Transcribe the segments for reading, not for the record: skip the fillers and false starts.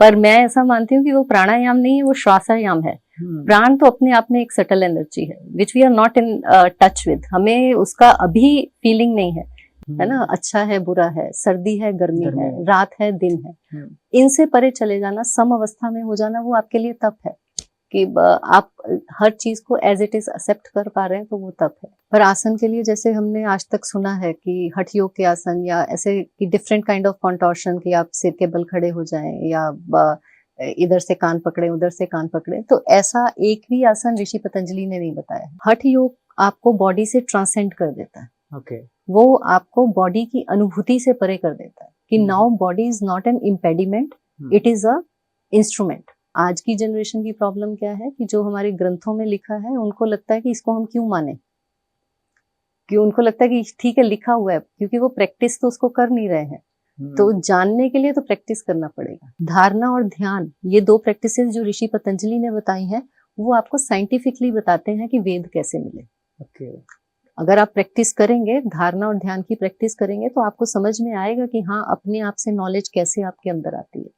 पर मैं ऐसा मानती हूँ कि वो प्राणायाम नहीं है, वो श्वासायाम है। प्राण तो अपने आप में एक सटल एनर्जी है which we are not in touch with, हमें उसका अभी फीलिंग नहीं है ना। अच्छा है बुरा है, सर्दी है गर्मी है, रात है दिन है, इनसे परे चले जाना, सम अवस्था में हो जाना, वो आपके लिए तप है कि आप हर चीज को एज इट इज एक्सेप्ट कर पा रहे हैं, तो वो तप है। पर आसन के लिए जैसे हमने आज तक सुना है कि हठ योग के आसन या ऐसे कि डिफरेंट काइंड ऑफ कॉन्टोर्शन, कि आप सिर के बल खड़े हो जाएं या इधर से कान पकड़े उधर से कान पकड़े, तो ऐसा एक भी आसन ऋषि पतंजलि ने नहीं बताया। हठ योग आपको बॉडी से ट्रांसेंड कर देता है। ओके। वो आपको बॉडी की अनुभूति से परे कर देता है कि now body is not an impediment, it is a instrument. आज की जनरेशन की प्रॉब्लम क्या है कि जो हमारे ग्रंथों में लिखा है उनको लगता है कि इसको हम क्यों माने, कि उनको लगता है कि ठीक है लिखा हुआ है, क्योंकि वो प्रैक्टिस तो उसको कर नहीं रहे हैं। तो जानने के लिए तो प्रैक्टिस करना पड़ेगा। धारणा और ध्यान, ये दो प्रैक्टिसेस जो ऋषि पतंजलि ने बताई हैं, वो आपको साइंटिफिकली बताते हैं कि वेद कैसे मिले। ओके। अगर आप प्रैक्टिस करेंगे, धारणा और ध्यान की प्रैक्टिस करेंगे, तो आपको समझ में आएगा कि हाँ अपने आप से नॉलेज कैसे आपके अंदर आती है।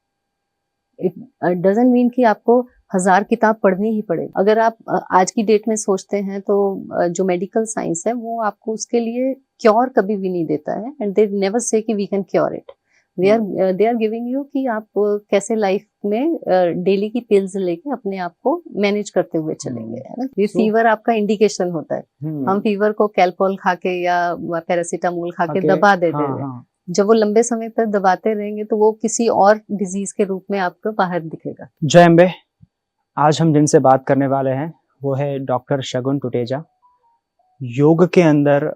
इट डजंट मीन कि आपको 1000 किताब पढ़नी ही पड़े। अगर आप आज की डेट में सोचते हैं तो जो मेडिकल साइंस है वो आपको उसके लिए क्योर कभी भी नहीं देता है, एंड दे नेवर से कि we can cure it. They are giving you कि आप कैसे लाइफ में डेली की पिल्स लेके अपने आप को मैनेज करते हुए चलेंगे, है ना। ये फीवर आपका इंडिकेशन होता है, हम फीवर को कैल्पोल खा के या पैरासीटामोल खा के दबा देते हैं। जब वो लंबे समय तक दबाते रहेंगे तो वो किसी और डिजीज के रूप में आपको बाहर दिखेगा। जय अम्बे। आज हम जिनसे बात करने वाले हैं वो है डॉक्टर शगुन टुटेजा। योग के अंदर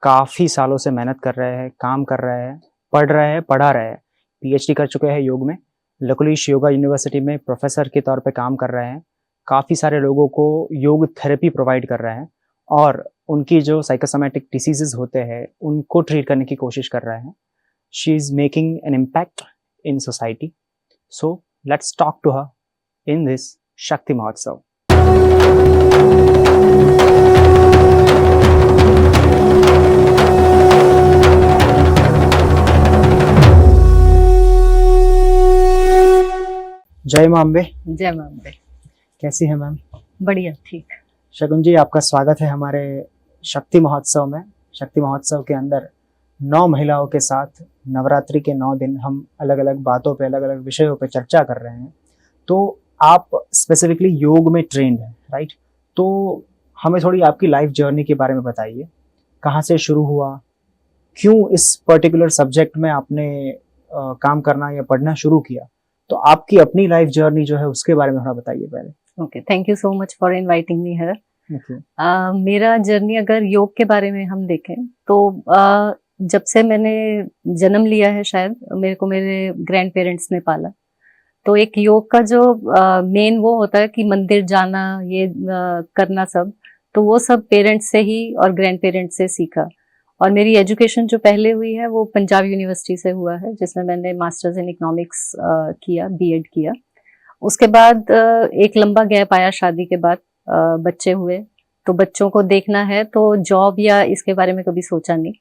काफ़ी सालों से मेहनत कर रहे हैं, काम कर रहे हैं, पढ़ रहे हैं, पढ़ा रहे हैं, पीएचडी कर चुके हैं योग में, लकुलिश योगा यूनिवर्सिटी में प्रोफेसर के तौर पे काम कर रहे हैं, काफ़ी सारे लोगों को योग थेरेपी प्रोवाइड कर रहे हैं और उनकी जो साइकोसोमैटिक डिसीजेज होते हैं उनको ट्रीट करने की कोशिश कर रहे हैं। She is making an impact in society, so let's talk to her in this Shakti Mahotsav. जय मां अम्बे। जय मां अम्बे। कैसी है मैम? बढ़िया, ठीक। शगुन जी, आपका स्वागत है हमारे शक्ति महोत्सव में। शक्ति महोत्सव के अंदर 9 महिलाओं के साथ नवरात्रि के 9 दिन हम अलग अलग बातों पे, अलग अलग विषयों पे चर्चा कर रहे हैं। तो आप स्पेसिफिकली योग में ट्रेंड हैं, राइट? तो हमें थोड़ी आपकी लाइफ जर्नी के बारे में बताइए। कहाँ से शुरू हुआ, क्यों इस पर्टिकुलर सब्जेक्ट में आपने काम करना या पढ़ना शुरू किया? तो आपकी अपनी लाइफ जर्नी जो है उसके बारे में थोड़ा बताइए पहले। Okay, thank you so much for inviting me here. मेरा जर्नी अगर योग के बारे में हम देखें तो जब से मैंने जन्म लिया है, शायद मेरे को मेरे ग्रैंड पेरेंट्स ने पाला, तो एक योग का जो मेन वो होता है कि मंदिर जाना, ये करना सब, तो वो सब पेरेंट्स से ही और ग्रैंड पेरेंट्स से सीखा। और मेरी एजुकेशन जो पहले हुई है वो पंजाब यूनिवर्सिटी से हुआ है, जिसमें मैंने मास्टर्स इन इकोनॉमिक्स किया, बीएड किया। उसके बाद एक लंबा गैप आया, शादी के बाद बच्चे हुए, तो बच्चों को देखना है, तो जॉब या इसके बारे में कभी सोचा नहीं,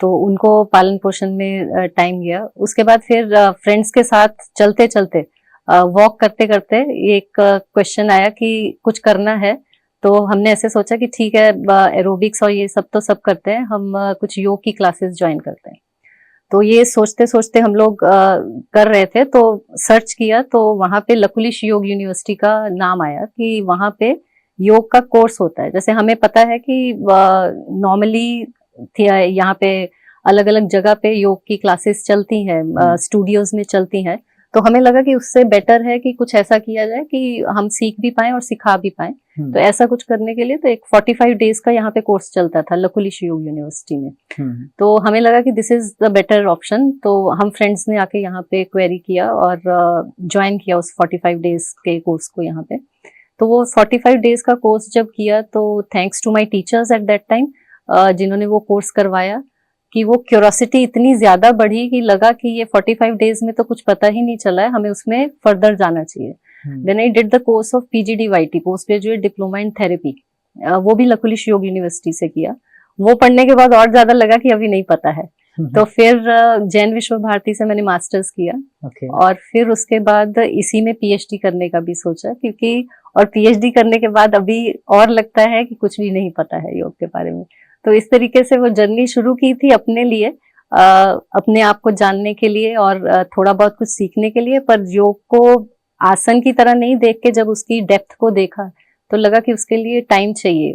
तो उनको पालन पोषण में टाइम गया। उसके बाद फिर फ्रेंड्स के साथ चलते चलते, वॉक करते करते एक क्वेश्चन आया कि कुछ करना है, तो हमने ऐसे सोचा कि ठीक है एरोबिक्स और ये सब तो सब करते हैं, हम कुछ योग की क्लासेस ज्वाइन करते हैं। तो ये सोचते सोचते हम लोग कर रहे थे, तो सर्च किया तो वहाँ पे लकुलिश योग यूनिवर्सिटी का नाम आया कि वहाँ पे योग का कोर्स होता है। जैसे हमें पता है कि नॉर्मली यहाँ पे अलग अलग जगह पे योग की क्लासेस चलती हैं, स्टूडियोज में चलती हैं, तो हमें लगा कि उससे बेटर है कि कुछ ऐसा किया जाए कि हम सीख भी पाएं और सिखा भी पाएं। तो ऐसा कुछ करने के लिए तो एक 45 डेज का यहाँ पे कोर्स चलता था लकुलिश योग यूनिवर्सिटी में। तो हमें लगा कि this is the better option, तो हम फ्रेंड्स ने आके यहाँ पे क्वेरी किया और ज्वाइन किया उस 45 डेज के कोर्स को यहाँ पे। तो वो 45 डेज का कोर्स जब किया तो thanks to my teachers at that time, जिन्होंने वो कोर्स करवाया, कि वो क्यूरोसिटी इतनी ज्यादा बढ़ी कि लगा कि ये 45 डेज में तो कुछ पता ही नहीं चला है, हमें उसमें फर्दर जाना चाहिए। Then I did the course of PGDYT, post graduate diploma in therapy, वो भी लकुलिश योग यूनिवर्सिटी से किया। वो पढ़ने के बाद और ज्यादा लगा कि अभी नहीं पता है, तो फिर जैन विश्व भारती से मैंने मास्टर्स किया। ओके। और फिर उसके बाद इसी में पीएचडी करने का भी सोचा, क्योंकि और पीएचडी करने के बाद अभी और लगता है कि कुछ भी नहीं पता है योग के बारे में। तो इस तरीके से वो जर्नी शुरू की थी अपने लिए, अपने आप को जानने के लिए और थोड़ा बहुत कुछ सीखने के लिए। पर योग को आसन की तरह नहीं देख के जब उसकी डेप्थ को देखा तो लगा कि उसके लिए टाइम चाहिए।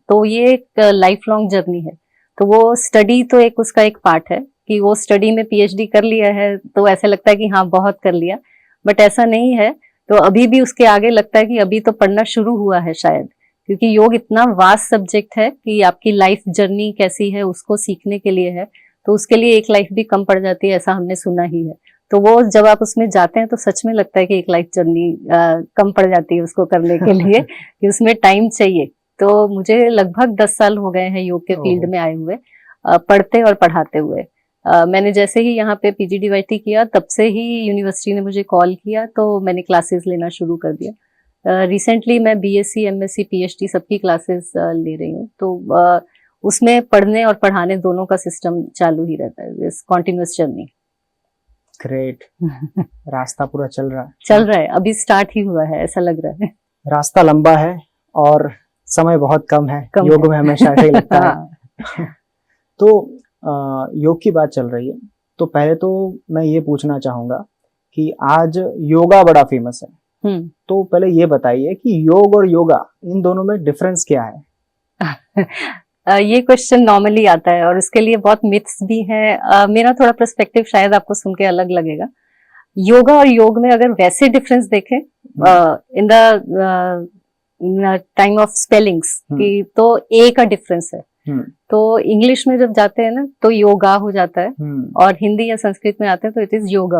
तो ये एक लाइफ लॉन्ग जर्नी है। तो वो स्टडी तो एक उसका एक पार्ट है कि वो स्टडी में पीएचडी कर लिया है तो ऐसा लगता है कि हाँ बहुत कर लिया, बट ऐसा नहीं है। तो अभी भी उसके आगे लगता है कि अभी तो पढ़ना शुरू हुआ है शायद, क्योंकि योग इतना वास्ट सब्जेक्ट है कि आपकी लाइफ जर्नी कैसी है उसको सीखने के लिए है, तो उसके लिए एक लाइफ भी कम पड़ जाती है, ऐसा हमने सुना ही है। तो वो जब आप उसमें जाते हैं तो सच में लगता है कि एक लाइफ जर्नी कम पड़ जाती है उसको करने के लिए कि उसमें टाइम चाहिए। तो मुझे लगभग 10 साल हो गए हैं योग के फील्ड में आए हुए, पढ़ते और पढ़ाते हुए। मैंने जैसे ही यहाँ पे पीजीडीवाईटी किया तब से ही यूनिवर्सिटी ने मुझे कॉल किया, तो मैंने क्लासेस लेना शुरू कर दिया। रिसेंटली मैं बीएससी, एमएससी, पीएचडी सबकी क्लासेस ले रही हूँ। तो उसमें पढ़ने और पढ़ाने दोनों का सिस्टम चालू ही रहता है, इस कॉन्टिन्यूअस जर्नी। ग्रेट। रास्ता पूरा चल रहा है। चल रहा है, अभी स्टार्ट ही हुआ है, ऐसा लग रहा है। रास्ता लंबा है और समय बहुत कम है, योग में हमेशा ऐसा ही लगता है। तो योग की बात चल रही है, तो पहले तो मैं ये पूछना चाहूंगा कि आज योगा बड़ा फेमस है, तो पहले ये बताइए कि योग और योगा इन दोनों में डिफरेंस क्या है? ये क्वेश्चन नॉर्मली आता है और उसके लिए बहुत मिथ्स भी है। मेरा थोड़ा पर्सपेक्टिव शायद आपको सुन के अलग लगेगा। योगा और योग में अगर वैसे डिफरेंस देखें in the time of spellings की, तो ए का डिफरेंस है। तो इंग्लिश में जब जाते हैं ना तो योगा हो जाता है, और हिंदी या संस्कृत में आते हैं तो इट इज योग।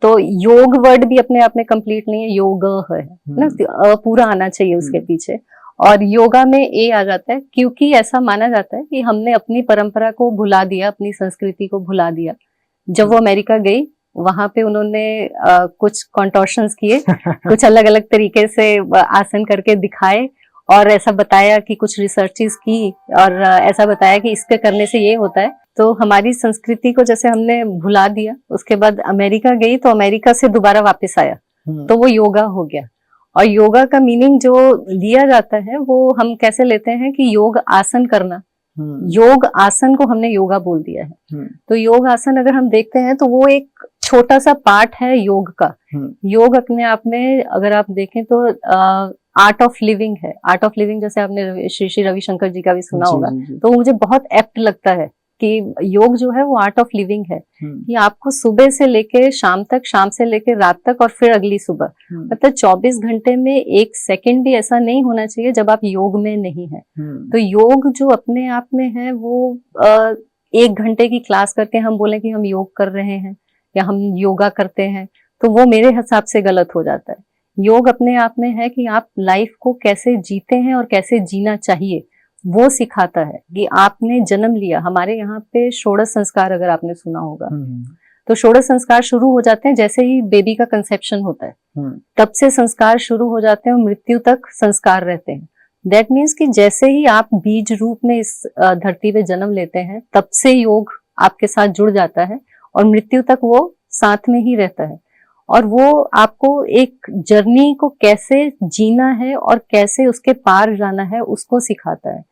तो योग वर्ड भी अपने आप में कंप्लीट नहीं है, योग है ना, पूरा आना चाहिए उसके पीछे। और योगा में ए आ जाता है क्योंकि ऐसा माना जाता है कि हमने अपनी परंपरा को भुला दिया, अपनी संस्कृति को भुला दिया। जब वो अमेरिका गई वहां पे उन्होंने कुछ कॉन्टोर्शंस किए, कुछ अलग अलग तरीके से आसन करके दिखाए और ऐसा बताया कि कुछ रिसर्चेस की और ऐसा बताया कि इसके करने से ये होता है। तो हमारी संस्कृति को जैसे हमने भुला दिया, उसके बाद अमेरिका गई तो अमेरिका से दोबारा वापस आया तो वो योगा हो गया। और योगा का मीनिंग जो लिया जाता है वो हम कैसे लेते हैं कि योग आसन करना, योग आसन को हमने योगा बोल दिया है। तो योग आसन अगर हम देखते हैं तो वो एक छोटा सा पार्ट है योग का। योग अपने आप में अगर आप देखें तो आर्ट ऑफ लिविंग है। आर्ट ऑफ लिविंग जैसे आपने श्री श्री रविशंकर जी का भी सुना होगा, तो मुझे बहुत एप्ट लगता है कि योग जो है वो आर्ट ऑफ लिविंग है कि आपको सुबह से लेके शाम तक, शाम से लेके रात तक और फिर अगली सुबह, मतलब 24 घंटे में एक सेकंड भी ऐसा नहीं होना चाहिए जब आप योग में नहीं है। तो योग जो अपने आप में है वो 1 घंटे की क्लास करके हम बोले कि हम योग कर रहे हैं या हम योगा करते हैं, तो वो मेरे हिसाब से गलत हो जाता है। योग अपने आप में है कि आप लाइफ को कैसे जीते हैं और कैसे जीना चाहिए, वो सिखाता है कि आपने जन्म लिया। हमारे यहाँ पे षोडश संस्कार अगर आपने सुना होगा, तो षोडश संस्कार शुरू हो जाते हैं जैसे ही बेबी का कंसेप्शन होता है, तब से संस्कार शुरू हो जाते हैं और मृत्यु तक संस्कार रहते हैं। दैट मीन्स कि जैसे ही आप बीज रूप में इस धरती पे जन्म लेते हैं तब से योग आपके साथ जुड़ जाता है और मृत्यु तक वो साथ में ही रहता है। और वो आपको एक जर्नी को कैसे जीना है और कैसे उसके पार जाना है उसको सिखाता है।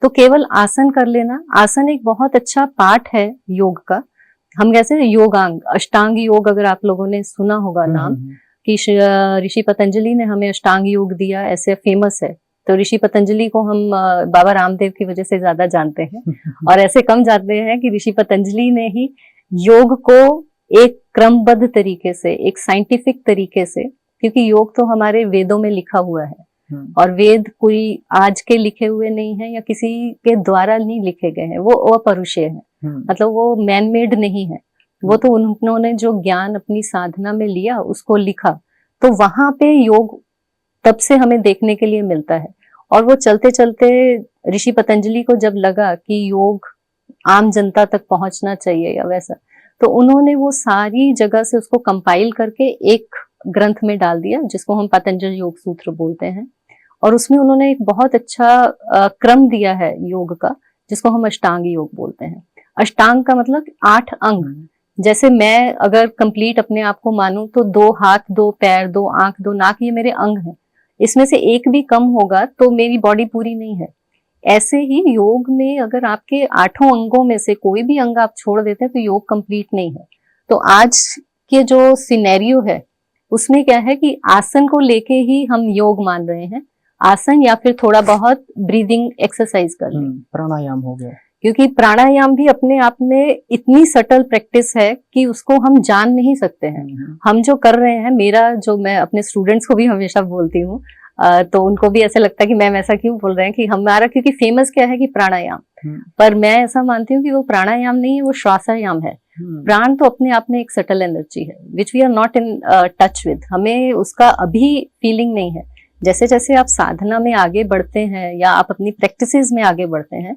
तो केवल आसन कर लेना, आसन एक बहुत अच्छा पार्ट है योग का। हम कैसे योगांग, अष्टांग योग अगर आप लोगों ने सुना होगा नाम, कि ऋषि पतंजलि ने हमें अष्टांग योग दिया, ऐसे फेमस है। तो ऋषि पतंजलि को हम बाबा रामदेव की वजह से ज्यादा जानते हैं और ऐसे कम जानते हैं कि ऋषि पतंजलि ने ही योग को एक क्रमबद्ध तरीके से, एक साइंटिफिक तरीके से, क्योंकि योग तो हमारे वेदों में लिखा हुआ है और वेद कोई आज के लिखे हुए नहीं है या किसी के द्वारा नहीं लिखे गए हैं, वो अपरुषीय है, मतलब वो मैन मेड नहीं है। वो तो उन्होंने जो ज्ञान अपनी साधना में लिया उसको लिखा, तो वहां पे योग तब से हमें देखने के लिए मिलता है। और वो चलते चलते ऋषि पतंजलि को जब लगा कि योग आम जनता तक पहुंचना चाहिए या वैसा, तो उन्होंने वो सारी जगह से उसको कंपाइल करके एक ग्रंथ में डाल दिया जिसको हम पतंजल योग सूत्र बोलते हैं। और उसमें उन्होंने एक बहुत अच्छा क्रम दिया है योग का, जिसको हम अष्टांग योग बोलते हैं। अष्टांग का मतलब 8 अंग। जैसे मैं अगर कंप्लीट अपने आप को मानूं तो 2 हाथ, 2 पैर, 2 आंख, 2 नाक, ये मेरे अंग हैं। इसमें से एक भी कम होगा तो मेरी बॉडी पूरी नहीं है। ऐसे ही योग में अगर आपके 8 अंगों में से कोई भी अंग आप छोड़ देते हैं तो योग कंप्लीट नहीं है। तो आज के जो सिनेरियो है उसमें क्या है कि आसन को लेके ही हम योग मान रहे हैं, आसन या फिर थोड़ा बहुत ब्रीदिंग एक्सरसाइज कर लें। प्राणायाम हो गया, क्योंकि प्राणायाम भी अपने आप में इतनी सटल प्रैक्टिस है कि उसको हम जान नहीं सकते हैं। हम जो कर रहे हैं, मैं अपने स्टूडेंट्स को भी हमेशा बोलती हूँ, तो उनको भी ऐसा लगता है कि मैम ऐसा क्यों बोल रहे हैं कि हमारा, क्योंकि फेमस क्या है कि प्राणायाम, पर मैं ऐसा मानती हूँ कि वो प्राणायाम नहीं है, वो श्वासायाम है। प्राण तो अपने आप में एक सटल एनर्जी है which we are not in touch with, हमें उसका अभी फीलिंग नहीं है। जैसे जैसे आप साधना में आगे बढ़ते हैं या आप अपनी प्रैक्टिसेस में आगे बढ़ते हैं,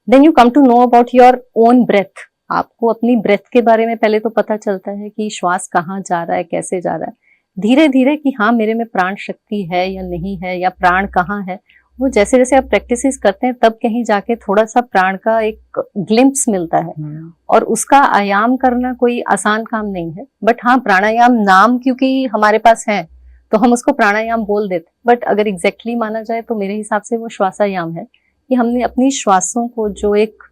then you come to know about your own breath. आपको अपनी ब्रेथ के बारे में पहले तो पता चलता है कि श्वास कहाँ जा रहा है, कैसे जा रहा है, धीरे धीरे कि हाँ मेरे में प्राण शक्ति है या नहीं है, या प्राण कहाँ है। वो जैसे जैसे आप प्रैक्टिसेस करते हैं तब कहीं जाके थोड़ा सा प्राण का एक ग्लिम्प्स मिलता है, और उसका आयाम करना कोई आसान काम नहीं है। बट हाँ, प्राणायाम नाम क्योंकि हमारे पास है तो हम उसको प्राणायाम बोल देते, बट अगर एग्जैक्टली माना जाए तो मेरे हिसाब से वो श्वासायाम है, कि हमने अपनी श्वासों को, जो एक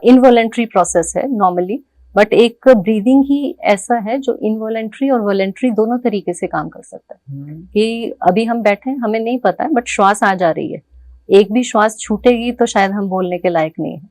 इनवॉलेंट्री प्रोसेस है नॉर्मली, बट एक ब्रीदिंग ही ऐसा है जो इनवॉलेंट्री और वॉलेंट्री दोनों तरीके से काम कर सकता है। कि अभी हम बैठे हैं, हमें नहीं पता है, बट श्वास आ जा रही है, एक भी श्वास छूटेगी तो शायद हम बोलने के लायक नहीं है,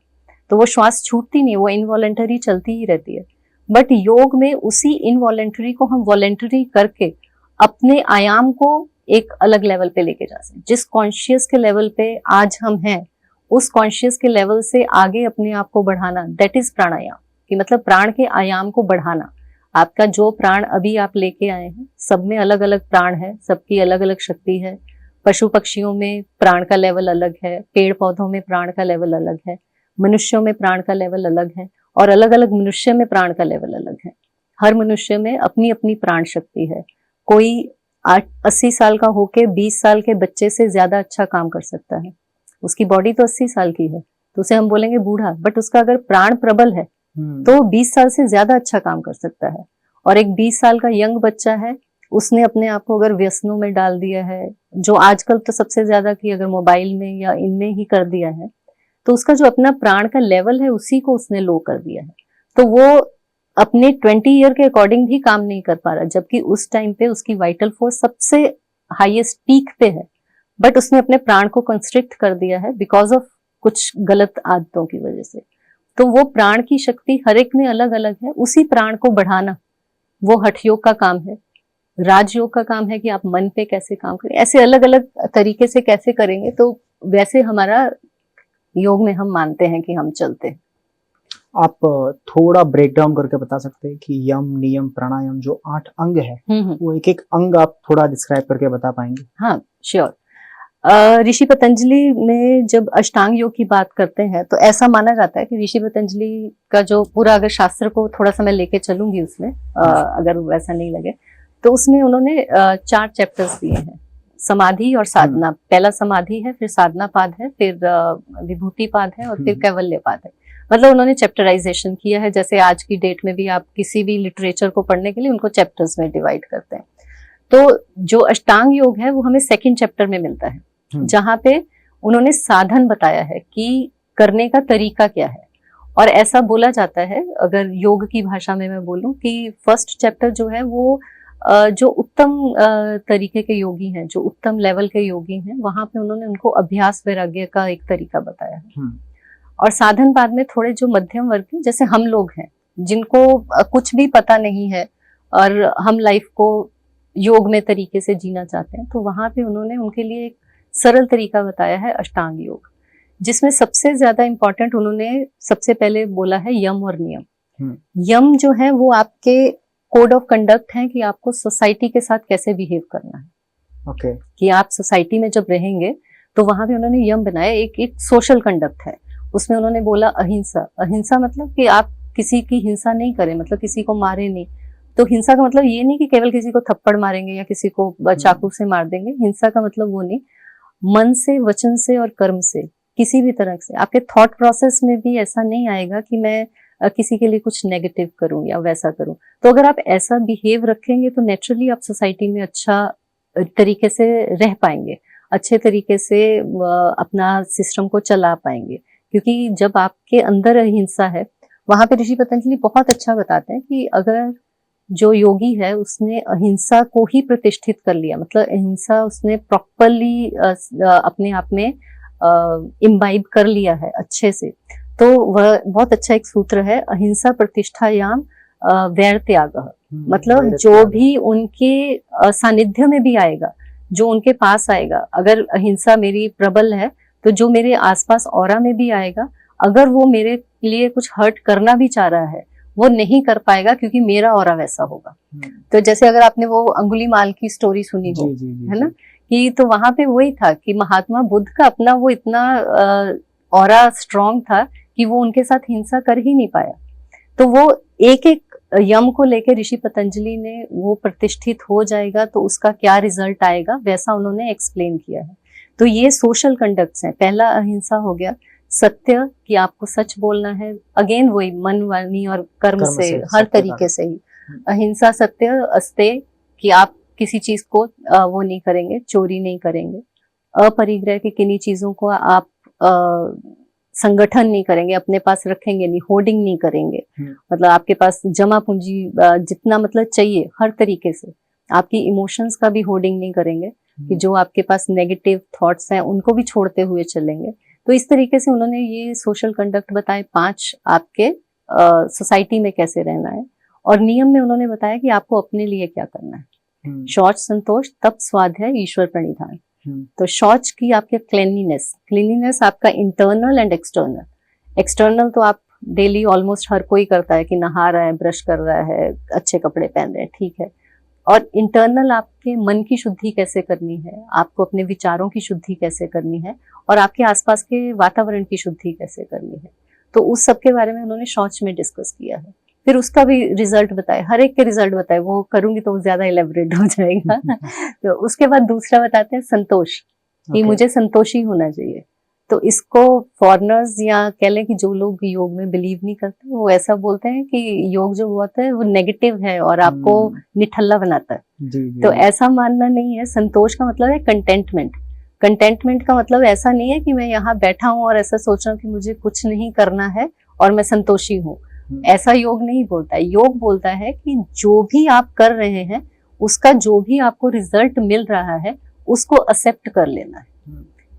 तो वो श्वास छूटती नहीं, वो इनवॉलेंटरी चलती ही रहती है। बट योग में उसी इनवॉलेंटरी को हम वॉलेंटरी करके अपने आयाम को एक अलग लेवल पे लेके जा सकते। जिस कॉन्शियस के लेवल पे आज हम हैं, उस कॉन्शियस के लेवल से आगे अपने आप को बढ़ाना, दैट इज प्राणायाम। कि मतलब प्राण के आयाम को बढ़ाना। आपका जो प्राण अभी आप लेके आए हैं, सब में अलग अलग प्राण है, सबकी अलग अलग शक्ति है। पशु पक्षियों में प्राण का लेवल अलग है, पेड़ पौधों में प्राण का लेवल अलग है, मनुष्यों में प्राण का लेवल अलग है, और अलग अलग मनुष्य में प्राण का लेवल अलग है। हर मनुष्य में अपनी अपनी प्राण शक्ति है। कोई 80 साल का होके 20 साल के बच्चे से ज्यादा अच्छा काम कर सकता है। उसकी बॉडी तो 80 साल की है तो उसे हम बोलेंगे बूढ़ा, बट उसका अगर प्राण प्रबल है तो 20 साल से ज्यादा अच्छा काम कर सकता है। और एक 20 साल का यंग बच्चा है, उसने अपने आप को अगर व्यसनों में डाल दिया है, जो आजकल तो सबसे ज्यादा कि अगर मोबाइल में या इनमें ही कर दिया है, तो उसका जो अपना प्राण का लेवल है उसी को उसने लो कर दिया है। तो वो अपने 20 ईयर के अकॉर्डिंग भी काम नहीं कर पा रहा, जबकि उस टाइम पे उसकी वाइटल फोर्स सबसे हाईएस्ट पीक पे है, बट उसने अपने प्राण को कंस्ट्रिक्ट कर दिया है बिकॉज ऑफ कुछ गलत आदतों की वजह से। तो वो प्राण की शक्ति हर एक में अलग अलग है, उसी प्राण को बढ़ाना वो हठ योग का काम है। राजयोग का काम है कि आप मन पे कैसे काम करें, ऐसे अलग अलग तरीके से कैसे करेंगे, तो वैसे हमारा योग में हम मानते हैं कि हम चलते हैं। आप थोड़ा ब्रेक डाउन करके बता सकते हैं कि यम, नियम, प्राणायाम जो 8 अंग है, वो एक एक अंग आप थोड़ा डिस्क्राइब करके बता पाएंगे? हाँ, श्योर। ऋषि पतंजलि में जब अष्टांग योग की बात करते हैं तो ऐसा माना जाता है कि ऋषि पतंजलि का जो पूरा, अगर शास्त्र को थोड़ा सा मैं लेके चलूंगी उसमें, अगर वैसा नहीं लगे, तो उसमें उन्होंने 4 चैप्टर्स दिए हैं। समाधि और साधना, पहला समाधि है, फिर साधना पाद है, फिर विभूति पाद है, और फिर कैवल्य पाद है। मतलब उन्होंने चैप्टराइजेशन किया है, जैसे आज की डेट में भी आप किसी भी लिटरेचर को पढ़ने के लिए उनको चैप्टर्स में डिवाइड करते हैं। तो जो अष्टांग योग है वो हमें 2nd चैप्टर में मिलता है, जहां पे उन्होंने साधन बताया है कि करने का तरीका क्या है। और ऐसा बोला जाता है, अगर योग की भाषा में मैं बोलूं, कि 1st चैप्टर जो है वो जो उत्तम तरीके के योगी हैं, जो उत्तम लेवल के योगी हैं, वहां पे उन्होंने उनको अभ्यास वैराग्य का एक तरीका बताया है। और साधन बाद में थोड़े जो मध्यम वर्ग के, जैसे हम लोग हैं, जिनको कुछ भी पता नहीं है और हम लाइफ को योग में तरीके से जीना चाहते हैं, तो वहां पे उन्होंने उनके लिए एक सरल तरीका बताया है, अष्टांग योग, जिसमें सबसे ज्यादा इंपॉर्टेंट उन्होंने सबसे पहले बोला है यम और नियम। यम जो है वो आपके कोड ऑफ कंडक्ट है कि आपको सोसाइटी के साथ कैसे बिहेव करना है। कि आप सोसाइटी में जब रहेंगे तो वहां भी उन्होंने यम बनाया, एक सोशल कंडक्ट है। उसमें उन्होंने बोला अहिंसा। अहिंसा मतलब कि आप किसी की हिंसा नहीं करें, मतलब किसी को मारे नहीं। तो हिंसा का मतलब ये नहीं कि केवल किसी को थप्पड़ मारेंगे या किसी को चाकू से मार देंगे। हिंसा का मतलब वो नहीं, मन से, वचन से और कर्म से किसी भी तरह से आपके थॉट प्रोसेस में भी ऐसा नहीं आएगा कि मैं किसी के लिए कुछ नेगेटिव करूं या वैसा करूं। तो अगर आप ऐसा बिहेव रखेंगे तो नेचुरली आप सोसाइटी में अच्छा तरीके से रह पाएंगे, अच्छे तरीके से अपना सिस्टम को चला पाएंगे। क्योंकि जब आपके अंदर अहिंसा है, वहां पे ऋषि पतंजलि बहुत अच्छा बताते हैं कि अगर जो योगी है उसने अहिंसा को ही प्रतिष्ठित कर लिया, मतलब अहिंसा उसने प्रॉपरली अपने आप में इम्बाइब कर लिया है अच्छे से, तो वह बहुत अच्छा एक सूत्र है, अहिंसा प्रतिष्ठायाम वैर त्यागः। मतलब जो भी उनके सानिध्य में भी आएगा, जो उनके पास आएगा, अगर अहिंसा मेरी प्रबल है तो जो मेरे आसपास ऑरा में भी आएगा, अगर वो मेरे लिए कुछ हर्ट करना भी चाह रहा है वो नहीं कर पाएगा क्योंकि मेरा ऑरा वैसा होगा। तो जैसे अगर आपने वो अंगुलीमाल की स्टोरी सुनी हो, है ना, कि तो वहां पे वही था कि महात्मा बुद्ध का अपना वो इतना ऑरा स्ट्रांग था कि वो उनके साथ हिंसा कर ही नहीं पाया। तो वो एक एक यम को लेके ऋषि पतंजलि ने वो प्रतिष्ठित हो जाएगा तो उसका क्या रिजल्ट आएगा वैसा उन्होंने एक्सप्लेन किया है। तो ये सोशल कंडक्ट्स हैं। पहला अहिंसा हो गया, सत्य कि आपको सच बोलना है, अगेन वही मन वाणी और कर्म से हर तरीके से ही अहिंसा सत्य अस्ते कि आप किसी चीज को वो नहीं करेंगे, चोरी नहीं करेंगे, अपरिग्रह की किन्हीं चीजों को आप संगठन नहीं करेंगे, अपने पास रखेंगे नहीं, होर्डिंग नहीं करेंगे, मतलब आपके पास जमा पूंजी जितना मतलब चाहिए हर तरीके से, आपकी इमोशंस का भी होर्डिंग नहीं करेंगे कि जो आपके पास नेगेटिव थॉट्स हैं उनको भी छोड़ते हुए चलेंगे। तो इस तरीके से उन्होंने ये सोशल कंडक्ट बताए 5 आपके सोसाइटी में कैसे रहना है, और नियम में उन्होंने बताया कि आपको अपने लिए क्या करना है। शौच संतोष, तप स्वाध्याय, ईश्वर प्रणिधान। तो शौच की आपके क्लीनिनेस आपका इंटरनल एंड एक्सटर्नल। एक्सटर्नल तो आप डेली ऑलमोस्ट हर कोई करता है कि नहा रहा है, ब्रश कर रहा है, अच्छे कपड़े पहन रहे हैं, ठीक है। और इंटरनल आपके मन की शुद्धि कैसे करनी है, आपको अपने विचारों की शुद्धि कैसे करनी है, और आपके आसपास के वातावरण की शुद्धि कैसे करनी है। तो उस सब के बारे में उन्होंने शौच में डिस्कस किया है। फिर उसका भी रिजल्ट बताए, हर एक के रिजल्ट बताए, वो करूंगी तो ज्यादा इलेबोरेट हो जाएगा। तो उसके बाद दूसरा बताते हैं संतोष, कि मुझे संतोषी होना चाहिए। तो इसको फॉरेनर्स या कह लें कि जो लोग योग में बिलीव नहीं करते वो ऐसा बोलते हैं कि योग जो होता है वो नेगेटिव है और आपको निठल्ला बनाता है। तो ऐसा मानना नहीं है। संतोष का मतलब है कंटेंटमेंट। कंटेंटमेंट का मतलब ऐसा नहीं है कि मैं यहाँ बैठा हूँ और ऐसा सोच रहा हूँ कि मुझे कुछ नहीं करना है और मैं संतोषी हूँ, ऐसा योग नहीं बोलता है। योग बोलता है कि जो भी आप कर रहे हैं उसका जो भी आपको रिजल्ट मिल रहा है उसको एक्सेप्ट कर लेना है।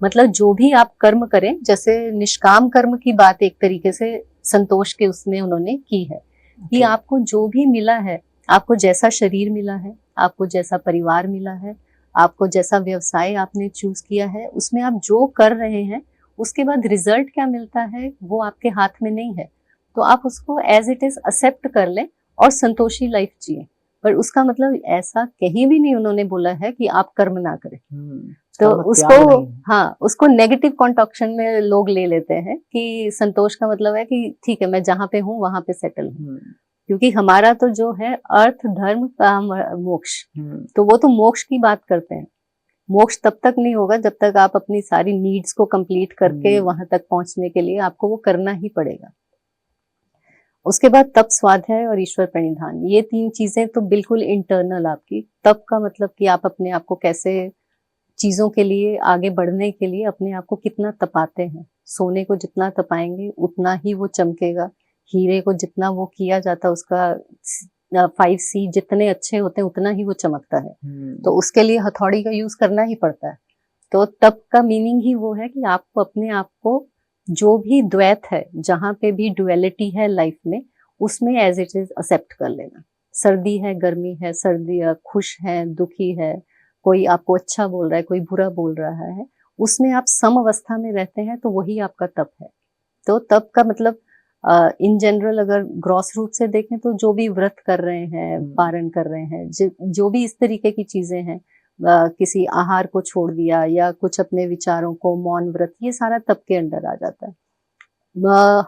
मतलब जो भी आप कर्म करें, जैसे निष्काम कर्म की बात एक तरीके से संतोष के उसमें उन्होंने की है कि आपको जो भी मिला है, आपको जैसा शरीर मिला है, आपको जैसा परिवार मिला है, आपको जैसा व्यवसाय आपने चूज किया है, उसमें आप जो कर रहे हैं उसके बाद रिजल्ट क्या मिलता है वो आपके हाथ में नहीं है। तो आप उसको एज इट इज एक्सेप्ट कर लें और संतोषी लाइफ जिए। पर उसका मतलब ऐसा कहीं भी नहीं उन्होंने बोला है कि आप कर्म ना करें। तो उसको उसको नेगेटिव कॉन्टॉक्शन में लोग ले लेते हैं कि संतोष का मतलब है कि ठीक है मैं जहाँ पे हूँ वहां पे सेटल हूँ। क्योंकि हमारा तो जो है अर्थ धर्म काम मोक्ष, तो वो तो मोक्ष की बात करते हैं। मोक्ष तब तक नहीं होगा जब तक आप अपनी सारी नीड्स को कंप्लीट करके वहां तक पहुंचने के लिए आपको वो करना ही पड़ेगा। उसके बाद तप स्वाध्याय और ईश्वर प्रणिधान, ये 3 चीजें तो बिल्कुल इंटरनल आपकी। तप का मतलब कि आप अपने आप को कैसे चीजों के लिए आगे बढ़ने के लिए अपने आप को कितना तपाते हैं। सोने को जितना तपाएंगे उतना ही वो चमकेगा। हीरे को जितना वो किया जाता है उसका 5C जितने अच्छे होते हैं उतना ही वो चमकता है। तो उसके लिए हथौड़ी का यूज करना ही पड़ता है। तो तप का मीनिंग ही वो है कि आपको अपने आप को जो भी द्वैत है, जहां पे भी डुअलिटी है लाइफ में, उसमें एज इट इज एक्सेप्ट कर लेना। सर्दी है, गर्मी है, सर्दी खुश है, दुखी है, कोई आपको अच्छा बोल रहा है, कोई बुरा बोल रहा है, उसमें आप सम अवस्था में रहते हैं तो वही आपका तप है। तो तप का मतलब इन जनरल अगर ग्रॉस रूप से देखें तो जो भी व्रत कर रहे हैं, पारण कर रहे हैं, जो भी इस तरीके की चीजें हैं, किसी आहार को छोड़ दिया या कुछ अपने विचारों को, मौन व्रत, ये सारा तप के अंदर आ जाता है।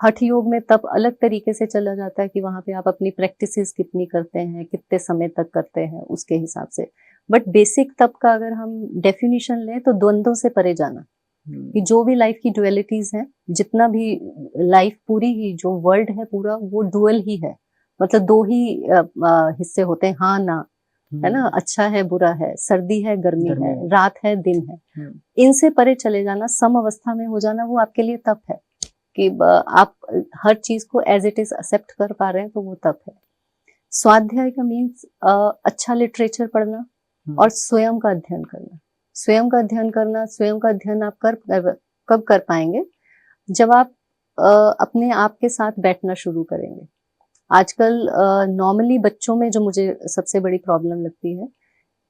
हठ योग में तप अलग तरीके से चला जाता है कि वहां पे आप अपनी प्रैक्टिसेस कितनी करते हैं, कितने समय तक करते हैं, उसके हिसाब से। बट बेसिक तप का अगर हम डेफिनेशन लें तो द्वंद्वों से परे जाना। कि जो भी लाइफ की डुअलिटीज हैं, जितना भी लाइफ पूरी ही जो वर्ल्ड है पूरा वो डुअल ही है, मतलब दो ही हिस्से होते हैं, हाँ ना, है ना, अच्छा है बुरा है, सर्दी है गर्मी है, रात है दिन है। इनसे परे चले जाना, सम अवस्था में हो जाना, वो आपके लिए तप है कि आप हर चीज को एज इट इज एक्सेप्ट कर पा रहे हैं, तो वो तप है। स्वाध्याय का मीन्स अच्छा लिटरेचर पढ़ना और स्वयं का अध्ययन करना। स्वयं का अध्ययन करना, स्वयं का अध्ययन आप कब कर पाएंगे, जब आप अपने आप के साथ बैठना शुरू करेंगे। आजकल नॉर्मली बच्चों में जो मुझे सबसे बड़ी प्रॉब्लम लगती है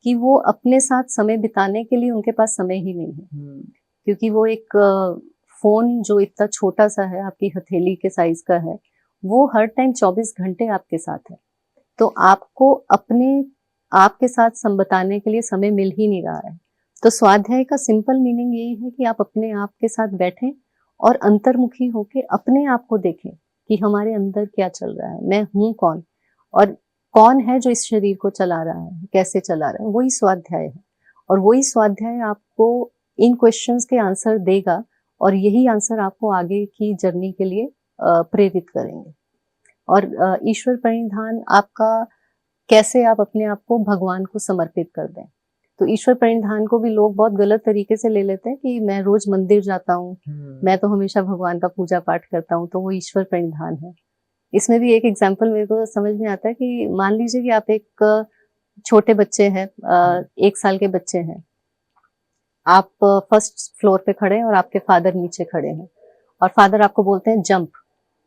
कि वो अपने साथ समय बिताने के लिए उनके पास समय ही नहीं है, क्योंकि वो एक फोन जो इतना छोटा सा है, आपकी हथेली के साइज का है, वो हर टाइम 24 घंटे आपके साथ है। तो आपको अपने आपके साथ संबताने के लिए समय मिल ही नहीं रहा है। तो स्वाध्याय का सिंपल मीनिंग यही है कि आप अपने आप के साथ बैठें और अंतर्मुखी होके अपने आप को देखें कि हमारे अंदर क्या चल रहा है, मैं हूं कौन, और कौन है जो इस शरीर को चला रहा है, कैसे चला रहा है। वही स्वाध्याय है, और वही स्वाध्याय आपको इन क्वेश्चंस के आंसर देगा, और यही आंसर आपको आगे की जर्नी के लिए प्रेरित करेंगे। और ईश्वर प्रणिधान आपका, कैसे आप अपने आप को भगवान को समर्पित कर दें। तो ईश्वर प्रणिधान को भी लोग बहुत गलत तरीके से ले लेते हैं कि मैं रोज मंदिर जाता हूँ, मैं तो हमेशा भगवान का पूजा पाठ करता हूँ, तो वो ईश्वर प्रणिधान है। इसमें भी एक एग्जाम्पल मेरे को समझ में आता है कि मान लीजिए कि आप एक छोटे बच्चे हैं, 1 साल के बच्चे हैं, आप फर्स्ट फ्लोर पे खड़े हैं और आपके फादर नीचे खड़े हैं, और फादर आपको बोलते हैं जंप,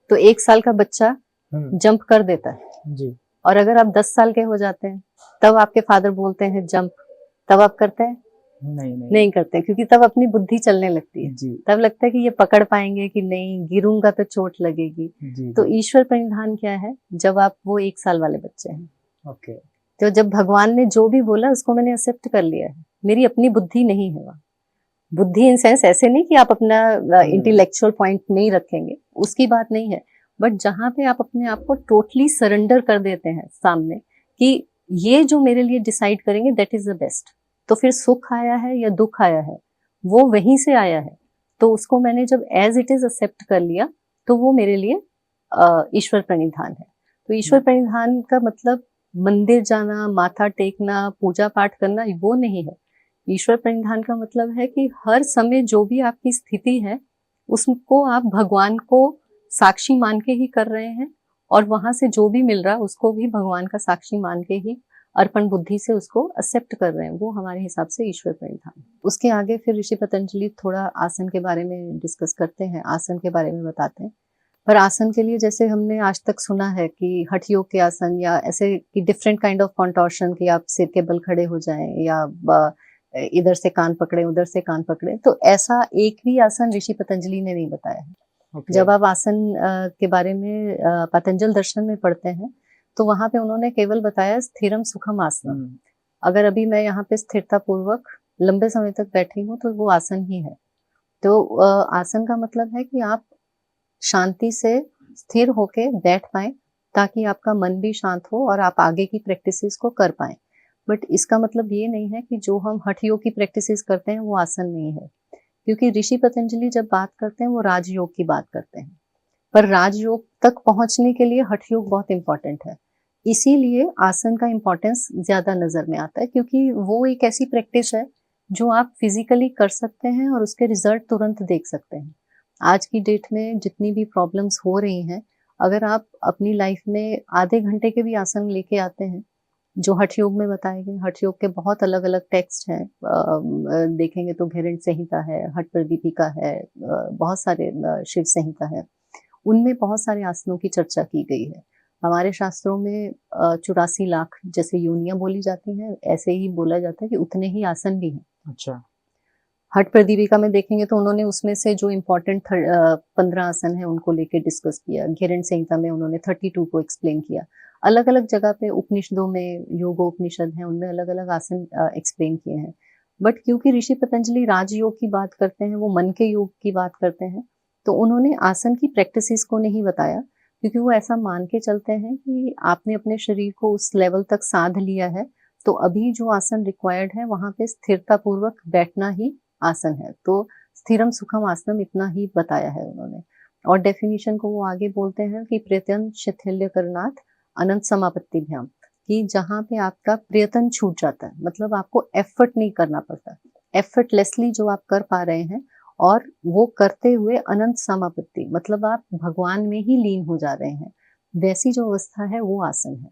तो 1 साल का बच्चा जंप कर देता है जी। और अगर आप 10 साल के हो जाते हैं, तब आपके फादर बोलते हैं जंप, तब आप करते हैं? नहीं करते, क्योंकि तब अपनी बुद्धि चलने लगती है जी। तब लगता है कि ये पकड़ पाएंगे कि नहीं, गिरूंगा तो चोट लगेगी जी। तो ईश्वर प्रणिधान क्या है, जब आप वो 1 साल वाले बच्चे हैं, ओके, तो जब भगवान ने जो भी बोला उसको मैंने एक्सेप्ट कर लिया है, मेरी अपनी बुद्धि नहीं है वहाँ। बुद्धि इन सेंस ऐसे नहीं कि आप अपना इंटेलेक्चुअल पॉइंट नहीं रखेंगे, उसकी बात नहीं है, बट जहां पे आप अपने आप को टोटली सरेंडर कर देते हैं सामने कि ये जो मेरे लिए डिसाइड करेंगे दैट इज द बेस्ट, तो फिर सुख आया है या दुख आया है वो वहीं से आया है, तो उसको मैंने जब एज इट इज एक्सेप्ट कर लिया, तो वो मेरे लिए ईश्वर प्रणिधान है। तो ईश्वर प्रणिधान का मतलब मंदिर जाना, माथा टेकना, पूजा पाठ करना, वो नहीं है। ईश्वर प्रणिधान का मतलब है कि हर समय जो भी आपकी स्थिति है उसको आप भगवान को साक्षी मान के ही कर रहे हैं, और वहां से जो भी मिल रहा है उसको भी भगवान का साक्षी मान के ही अर्पण बुद्धि से उसको एक्सेप्ट कर रहे हैं। वो हमारे हिसाब से ईश्वर प्रणिधान। उसके आगे फिर ऋषि पतंजलि थोड़ा आसन के बारे में डिस्कस करते हैं, आसन के बारे में बताते हैं। पर आसन के लिए जैसे हमने आज तक सुना है कि हठ योग के आसन, या ऐसे कि डिफरेंट काइंड ऑफ कॉन्टोर्शन, कि आप सिर के बल खड़े हो जाएं, या इधर से कान पकड़े उधर से कान पकड़े, तो ऐसा एक भी आसन ऋषि पतंजलि ने नहीं बताया है। Okay. जब आप आसन के बारे में पतंजल दर्शन में पढ़ते हैं, तो वहां पे उन्होंने केवल बताया स्थिरम सुखम आसनम। अगर अभी मैं यहाँ पे स्थिरता पूर्वक लंबे समय तक बैठी हूँ तो वो आसन ही है। तो आसन का मतलब है कि आप शांति से स्थिर होके बैठ पाए, ताकि आपका मन भी शांत हो और आप आगे की प्रैक्टिसेस को कर पाए। बट इसका मतलब ये नहीं है कि जो हम हठ योग की प्रैक्टिसेस करते हैं वो आसन नहीं है, क्योंकि ऋषि पतंजलि जब बात करते हैं वो राजयोग की बात करते हैं, पर राजयोग तक पहुंचने के लिए हठ योग बहुत इंपॉर्टेंट है। इसीलिए आसन का इंपॉर्टेंस ज्यादा नजर में आता है, क्योंकि वो एक ऐसी प्रैक्टिस है जो आप फिजिकली कर सकते हैं और उसके रिजल्ट तुरंत देख सकते हैं। आज की डेट में जितनी भी प्रॉब्लम्स हो रही हैं, अगर आप अपनी लाइफ में आधे घंटे के भी आसन लेके आते हैं जो हठ योग में बताए गए, हठ योग के बहुत अलग अलग टेक्स्ट हैं, देखेंगे तो घेरंड संहिता है, हठ प्रदीपिका है, बहुत सारे शिव संहिता है, उनमें बहुत सारे आसनों की चर्चा की गई है। हमारे शास्त्रों में 84 लाख जैसे योनियां बोली जाती हैं, ऐसे ही बोला जाता है कि उतने ही आसन भी हैं। अच्छा, हठ प्रदीपिका में देखेंगे तो उन्होंने उसमें से जो इम्पोर्टेंट 15 आसन है उनको लेके डिस्कस किया। घेरंड संहिता में उन्होंने 32 को एक्सप्लेन किया। अलग अलग जगह पे उपनिषदों में, योगोपनिषद है, उनमें अलग अलग आसन एक्सप्लेन किए हैं। बट क्योंकि ऋषि पतंजलि राजयोग की बात करते हैं, वो मन के योग की बात करते हैं, तो उन्होंने आसन की प्रैक्टिसेस को नहीं बताया, क्योंकि वो ऐसा मान के चलते हैं कि आपने अपने शरीर को उस लेवल तक साध लिया है, तो अभी जो आसन रिक्वायर्ड है वहां पे स्थिरता पूर्वक बैठना ही आसन है। तो स्थिरम सुखम आसनम इतना ही बताया है उन्होंने। और डेफिनेशन को वो आगे बोलते हैं कि प्रयतन शिथिल्य करनाथ अनंत समापत्ति भ्याम, कि जहाँ पे आपका प्रयत्न छूट जाता है, मतलब आपको एफर्ट नहीं करना पड़ता, एफर्टलेसली जो आप कर पा रहे हैं, और वो करते हुए अनंत समापत्ति, मतलब आप भगवान में ही लीन हो जा रहे हैं, वैसी जो अवस्था है वो आसन है।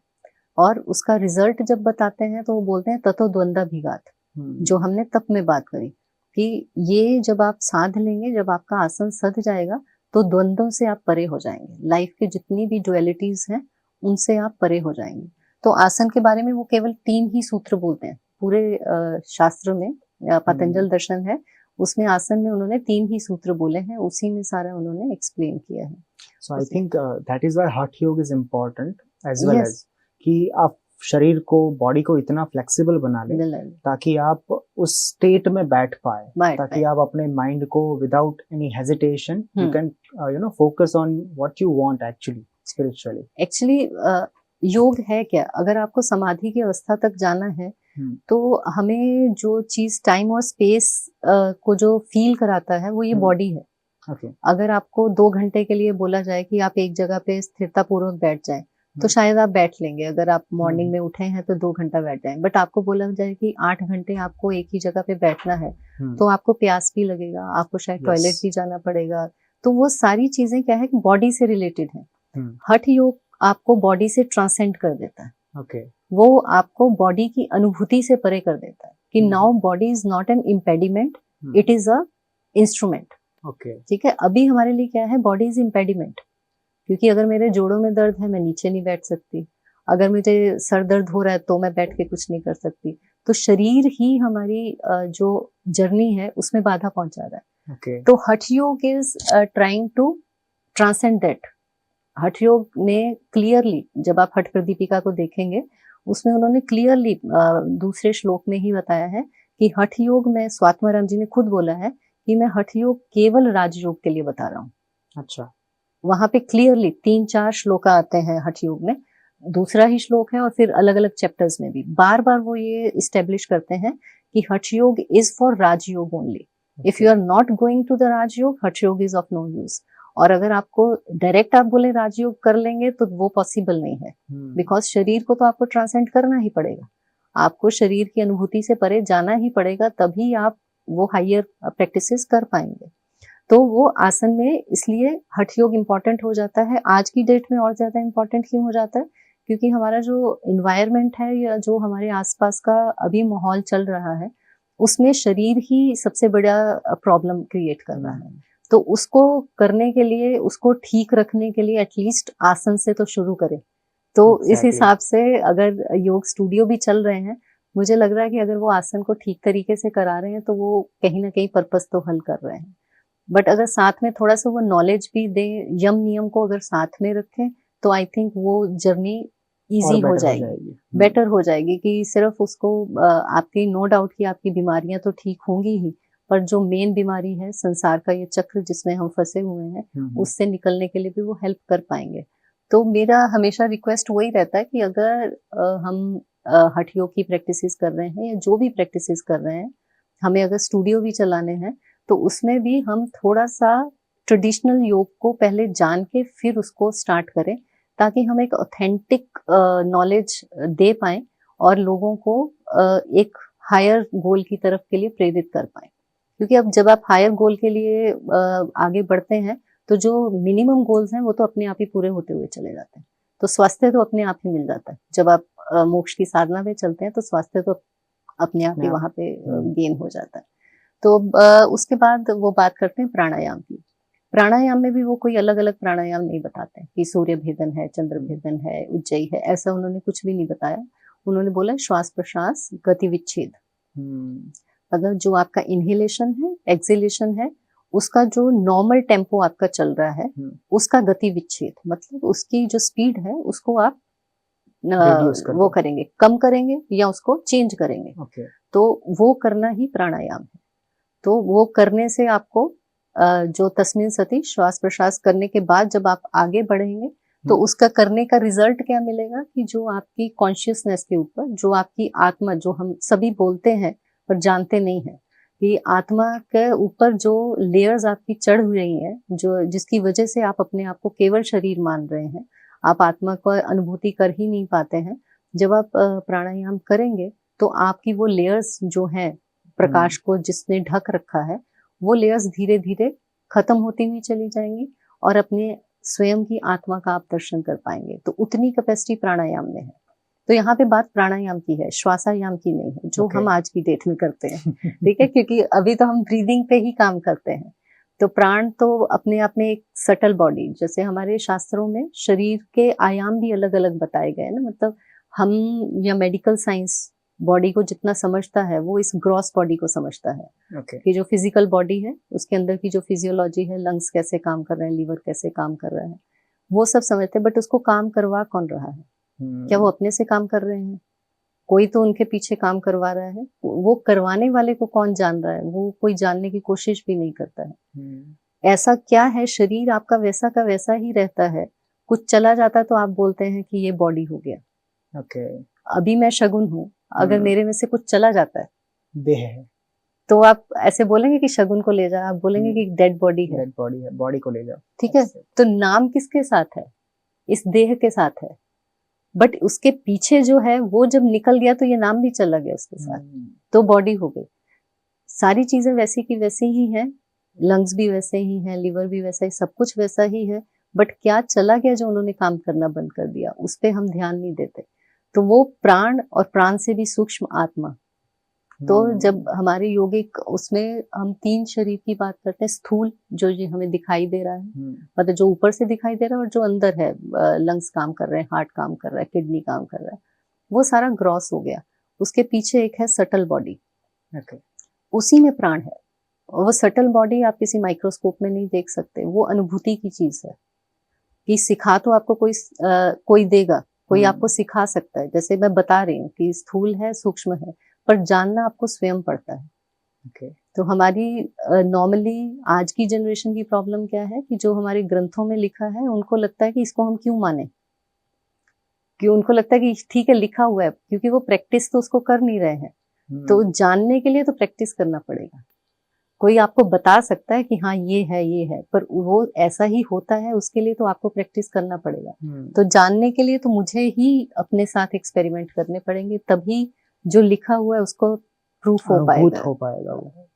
और उसका रिजल्ट जब बताते हैं तो वो बोलते हैं ततो द्वंद्वाभिघात, जो हमने तप में बात करी, कि ये जब आप साध लेंगे, जब आपका आसन सध जाएगा तो द्वंद्वों से आप परे हो जाएंगे, लाइफ की जितनी भी ड्युअलिटीज हैं उनसे आप परे हो जाएंगे। तो आसन के बारे में वो केवल 3 ही सूत्र बोलते हैं पूरे शास्त्र में, पतंजल दर्शन है उसमें आसन में उन्होंने 3 ही सूत्र बोले हैं, उसी में सारा उन्होंने एक्सप्लेन किया है। So I think that is why Hatha Yoga is important as well as कि आप शरीर को, बॉडी को इतना फ्लेक्सिबल बना लें ताकि आप उस स्टेट में बैठ पाए, ताकि आप अपने माइंड को without any hesitation you can focus on what you want actually spiritually. Actually योग है क्या, अगर आपको समाधि की अवस्था तक जाना है तो हमें जो चीज टाइम और स्पेस को जो फील कराता है वो ये बॉडी है। अगर आपको 2 घंटे के लिए बोला जाए कि आप एक जगह पे स्थिरता पूर्वक बैठ जाएं, तो शायद आप बैठ लेंगे, अगर आप मॉर्निंग में उठे हैं तो 2 घंटा बैठ जाएं। बट आपको बोला जाए कि 8 घंटे आपको एक ही जगह पे बैठना है, तो आपको प्यास भी लगेगा, आपको शायद टॉयलेट भी जाना पड़ेगा। तो वो सारी चीजें क्या है कि बॉडी से रिलेटेड है। हठ योग आपको बॉडी से ट्रांसेंड कर देता है। वो आपको बॉडी की अनुभूति से परे कर देता है कि now body is not an impediment, it is a instrument. ठीक है, अभी हमारे लिए क्या है, बॉडी इज इम्पेडिमेंट, क्योंकि अगर मेरे जोड़ों में दर्द है मैं नीचे नहीं बैठ सकती, अगर मुझे सर दर्द हो रहा है तो मैं बैठ के कुछ नहीं कर सकती। तो शरीर ही हमारी जो जर्नी है उसमें बाधा पहुंचा रहा है। तो Hatha yoga is trying to transcend that. Hatha yoga में क्लियरली, जब आप हठ प्रदीपिका को देखेंगे उसमें उन्होंने क्लियरली दूसरे श्लोक में ही बताया है कि हठ योग में, स्वात्माराम जी ने खुद बोला है कि मैं हठ योग केवल राजयोग के लिए बता रहा हूँ। अच्छा, वहां पे क्लियरली 3-4 श्लोक आते हैं हठ योग में, दूसरा ही श्लोक है और फिर अलग अलग चैप्टर्स में भी बार बार वो ये इस्टेब्लिश करते हैं कि Hatha yoga is for Rajyoga only. If you are not going to the Rajyoga, Hatha yoga is of no use. और अगर आपको डायरेक्ट आप बोले राजयोग कर लेंगे तो वो पॉसिबल नहीं है, बिकॉज शरीर को तो आपको ट्रांसेंड करना ही पड़ेगा, आपको शरीर की अनुभूति से परे जाना ही पड़ेगा, तभी आप वो हायर प्रैक्टिसेस कर पाएंगे। तो वो आसन में इसलिए हठ योग इम्पॉर्टेंट हो जाता है। आज की डेट में और ज्यादा इम्पॉर्टेंट क्यों हो जाता है, क्योंकि हमारा जो इन्वायरमेंट है या जो हमारे आसपास का अभी माहौल चल रहा है उसमें शरीर ही सबसे बड़ा प्रॉब्लम क्रिएट कर रहा है। तो उसको करने के लिए, उसको ठीक रखने के लिए एटलीस्ट आसन से तो शुरू करें। तो इस हिसाब से अगर योग स्टूडियो भी चल रहे हैं, मुझे लग रहा है कि अगर वो आसन को ठीक तरीके से करा रहे हैं तो वो कहीं ना कहीं पर्पस तो हल कर रहे हैं। बट अगर साथ में थोड़ा सा वो नॉलेज भी दें, यम नियम को अगर साथ में रखें, तो आई थिंक वो जर्नी इजी हो जाएगी, बेटर हो जाएगी। कि सिर्फ उसको आपकी, नो डाउट कि आपकी बीमारियां तो ठीक होंगी ही, पर जो मेन बीमारी है संसार का ये चक्र जिसमें हम फंसे हुए हैं, उससे निकलने के लिए भी वो हेल्प कर पाएंगे। तो मेरा हमेशा रिक्वेस्ट वही रहता है कि अगर हम हठ योग की प्रैक्टिसेस कर रहे हैं या जो भी प्रैक्टिसेस कर रहे हैं, हमें अगर स्टूडियो भी चलाने हैं तो उसमें भी हम थोड़ा सा ट्रेडिशनल योग को पहले जान के फिर उसको स्टार्ट करें, ताकि हम एक ऑथेंटिक नॉलेज दे पाएं और लोगों को एक हायर गोल की तरफ के लिए प्रेरित कर पाएं। क्योंकि अब जब आप हायर गोल के लिए आगे बढ़ते हैं तो जो मिनिमम गोल्स हैं वो तो अपने आप ही पूरे होते हुए चले जाते हैं। तो स्वास्थ्य तो अपने आप ही मिल जाता है। जब आप मोक्ष की साधना में चलते हैं तो स्वास्थ्य तो अपने आप ही वहां पे गेन हो जाता है। तो उसके बाद वो बात करते हैं प्राणायाम की। प्राणायाम में भी वो कोई अलग अलग प्राणायाम नहीं बताते कि सूर्य भेदन है, चंद्र भेदन है, उज्जयी है, ऐसा उन्होंने कुछ भी नहीं बताया। उन्होंने बोला श्वास प्रश्वास गति विच्छेद, मतलब जो आपका इनहेलेशन है, एक्सहेलेशन है, उसका जो नॉर्मल टेम्पो आपका चल रहा है उसका गति विच्छेद, मतलब उसकी जो स्पीड है उसको आप वो करेंगे, कम करेंगे या उसको चेंज करेंगे। तो वो करना ही प्राणायाम है। तो वो करने से आपको जो तस्मीन सती श्वास प्रश्वास करने के बाद जब आप आगे बढ़ेंगे तो उसका करने का रिजल्ट क्या मिलेगा कि जो आपकी कॉन्शियसनेस के ऊपर, जो आपकी आत्मा, जो हम सभी बोलते हैं पर जानते नहीं हैं, कि आत्मा के ऊपर जो लेयर्स आपकी चढ़ रही हैं, जो जिसकी वजह से आप अपने आप को केवल शरीर मान रहे हैं, आप आत्मा को अनुभूति कर ही नहीं पाते हैं। जब आप प्राणायाम करेंगे तो आपकी वो लेयर्स जो हैं प्रकाश को जिसने ढक रखा है, वो लेयर्स धीरे धीरे खत्म होती हुई चली जाएंगी और अपने स्वयं की आत्मा का आप दर्शन कर पाएंगे। तो उतनी कैपेसिटी प्राणायाम में है। तो यहाँ पे बात प्राणायाम की है, श्वासायाम की नहीं है, जो हम आज की डेट में करते हैं। ठीक है, क्योंकि अभी तो हम ब्रीदिंग पे ही काम करते हैं। तो प्राण तो अपने आप में एक सटल बॉडी, जैसे हमारे शास्त्रों में शरीर के आयाम भी अलग अलग बताए गए ना, मतलब हम या मेडिकल साइंस बॉडी को जितना समझता है वो इस ग्रॉस बॉडी को समझता है। कि जो फिजिकल बॉडी है उसके अंदर की जो फिजियोलॉजी है, लंग्स कैसे काम कर रहे हैं, लीवर कैसे काम कर रहा है, वो सब समझते हैं। बट उसको काम करवा कौन रहा है? क्या वो अपने से काम कर रहे हैं? कोई तो उनके पीछे काम करवा रहा है। वो करवाने वाले को कौन जान रहा है? वो कोई जानने की कोशिश भी नहीं करता है। ऐसा क्या है, शरीर आपका वैसा का वैसा ही रहता है। कुछ चला जाता तो आप बोलते हैं कि ये बॉडी हो गया। अभी मैं शगुन हूँ, अगर मेरे में से कुछ चला जाता है, देह है, तो आप ऐसे बोलेंगे कि शगुन को ले जा, आप बोलेंगे कि डेड बॉडी है, डेड बॉडी है, बॉडी को ले जाओ। ठीक है, तो नाम किसके साथ है? इस देह के साथ है। बट उसके पीछे जो है वो जब निकल गया तो ये नाम भी चला गया उसके साथ, तो बॉडी हो गई। सारी चीजें वैसी की वैसी ही हैं, लंग्स भी वैसे ही हैं, लिवर भी वैसा ही, सब कुछ वैसा ही है। बट क्या चला गया जो उन्होंने काम करना बंद कर दिया, उस पर हम ध्यान नहीं देते। तो वो प्राण, और प्राण से भी सूक्ष्म आत्मा। तो जब हमारे योगिक उसमें हम 3 शरीर की बात करते हैं, स्थूल जो ये हमें दिखाई दे रहा है, मतलब जो ऊपर से दिखाई दे रहा है, और जो अंदर है, लंग्स काम कर रहे हैं, हार्ट काम कर रहा है, किडनी काम कर रहा है, वो सारा ग्रॉस हो गया। उसके पीछे एक है सटल बॉडी, उसी में प्राण है। वो सटल बॉडी आप किसी माइक्रोस्कोप में नहीं देख सकते, वो अनुभूति की चीज है। कि सिखा तो आपको कोई देगा, कोई आपको सिखा सकता है। जैसे मैं बता रही हूँ कि स्थूल है, सूक्ष्म है, पर जानना आपको स्वयं पड़ता है। तो हमारी नॉर्मली आज की जनरेशन की प्रॉब्लम क्या है कि जो हमारे ग्रंथों में लिखा है उनको लगता है कि इसको हम क्यों माने, कि उनको लगता है कि ठीक है लिखा हुआ है, क्योंकि वो प्रैक्टिस तो उसको कर नहीं रहे हैं। तो जानने के लिए तो प्रैक्टिस करना पड़ेगा। कोई आपको बता सकता है कि हाँ ये है, पर वो ऐसा ही होता है, उसके लिए तो आपको प्रैक्टिस करना पड़ेगा। तो जानने के लिए तो मुझे ही अपने साथ एक्सपेरिमेंट करने पड़ेंगे, तभी जो लिखा हुआ है उसको प्रूफ हो पाएगा वो।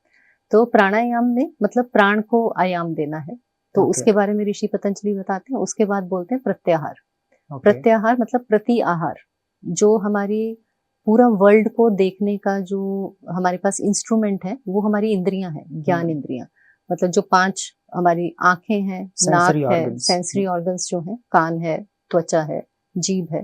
तो प्राणायाम में मतलब प्राण को आयाम देना है। तो उसके बारे में ऋषि पतंजलि बताते हैं। उसके बाद बोलते हैं प्रत्याहार। प्रत्याहार मतलब प्रति आहार, जो हमारी पूरा वर्ल्ड को देखने का जो हमारे पास इंस्ट्रूमेंट है, वो हमारी इंद्रियां हैं, ज्ञान इंद्रियां। मतलब जो 5 हमारी आंखें हैं, नाक है, सेंसरी ऑर्गन्स जो हैं, कान है, त्वचा है, जीभ है।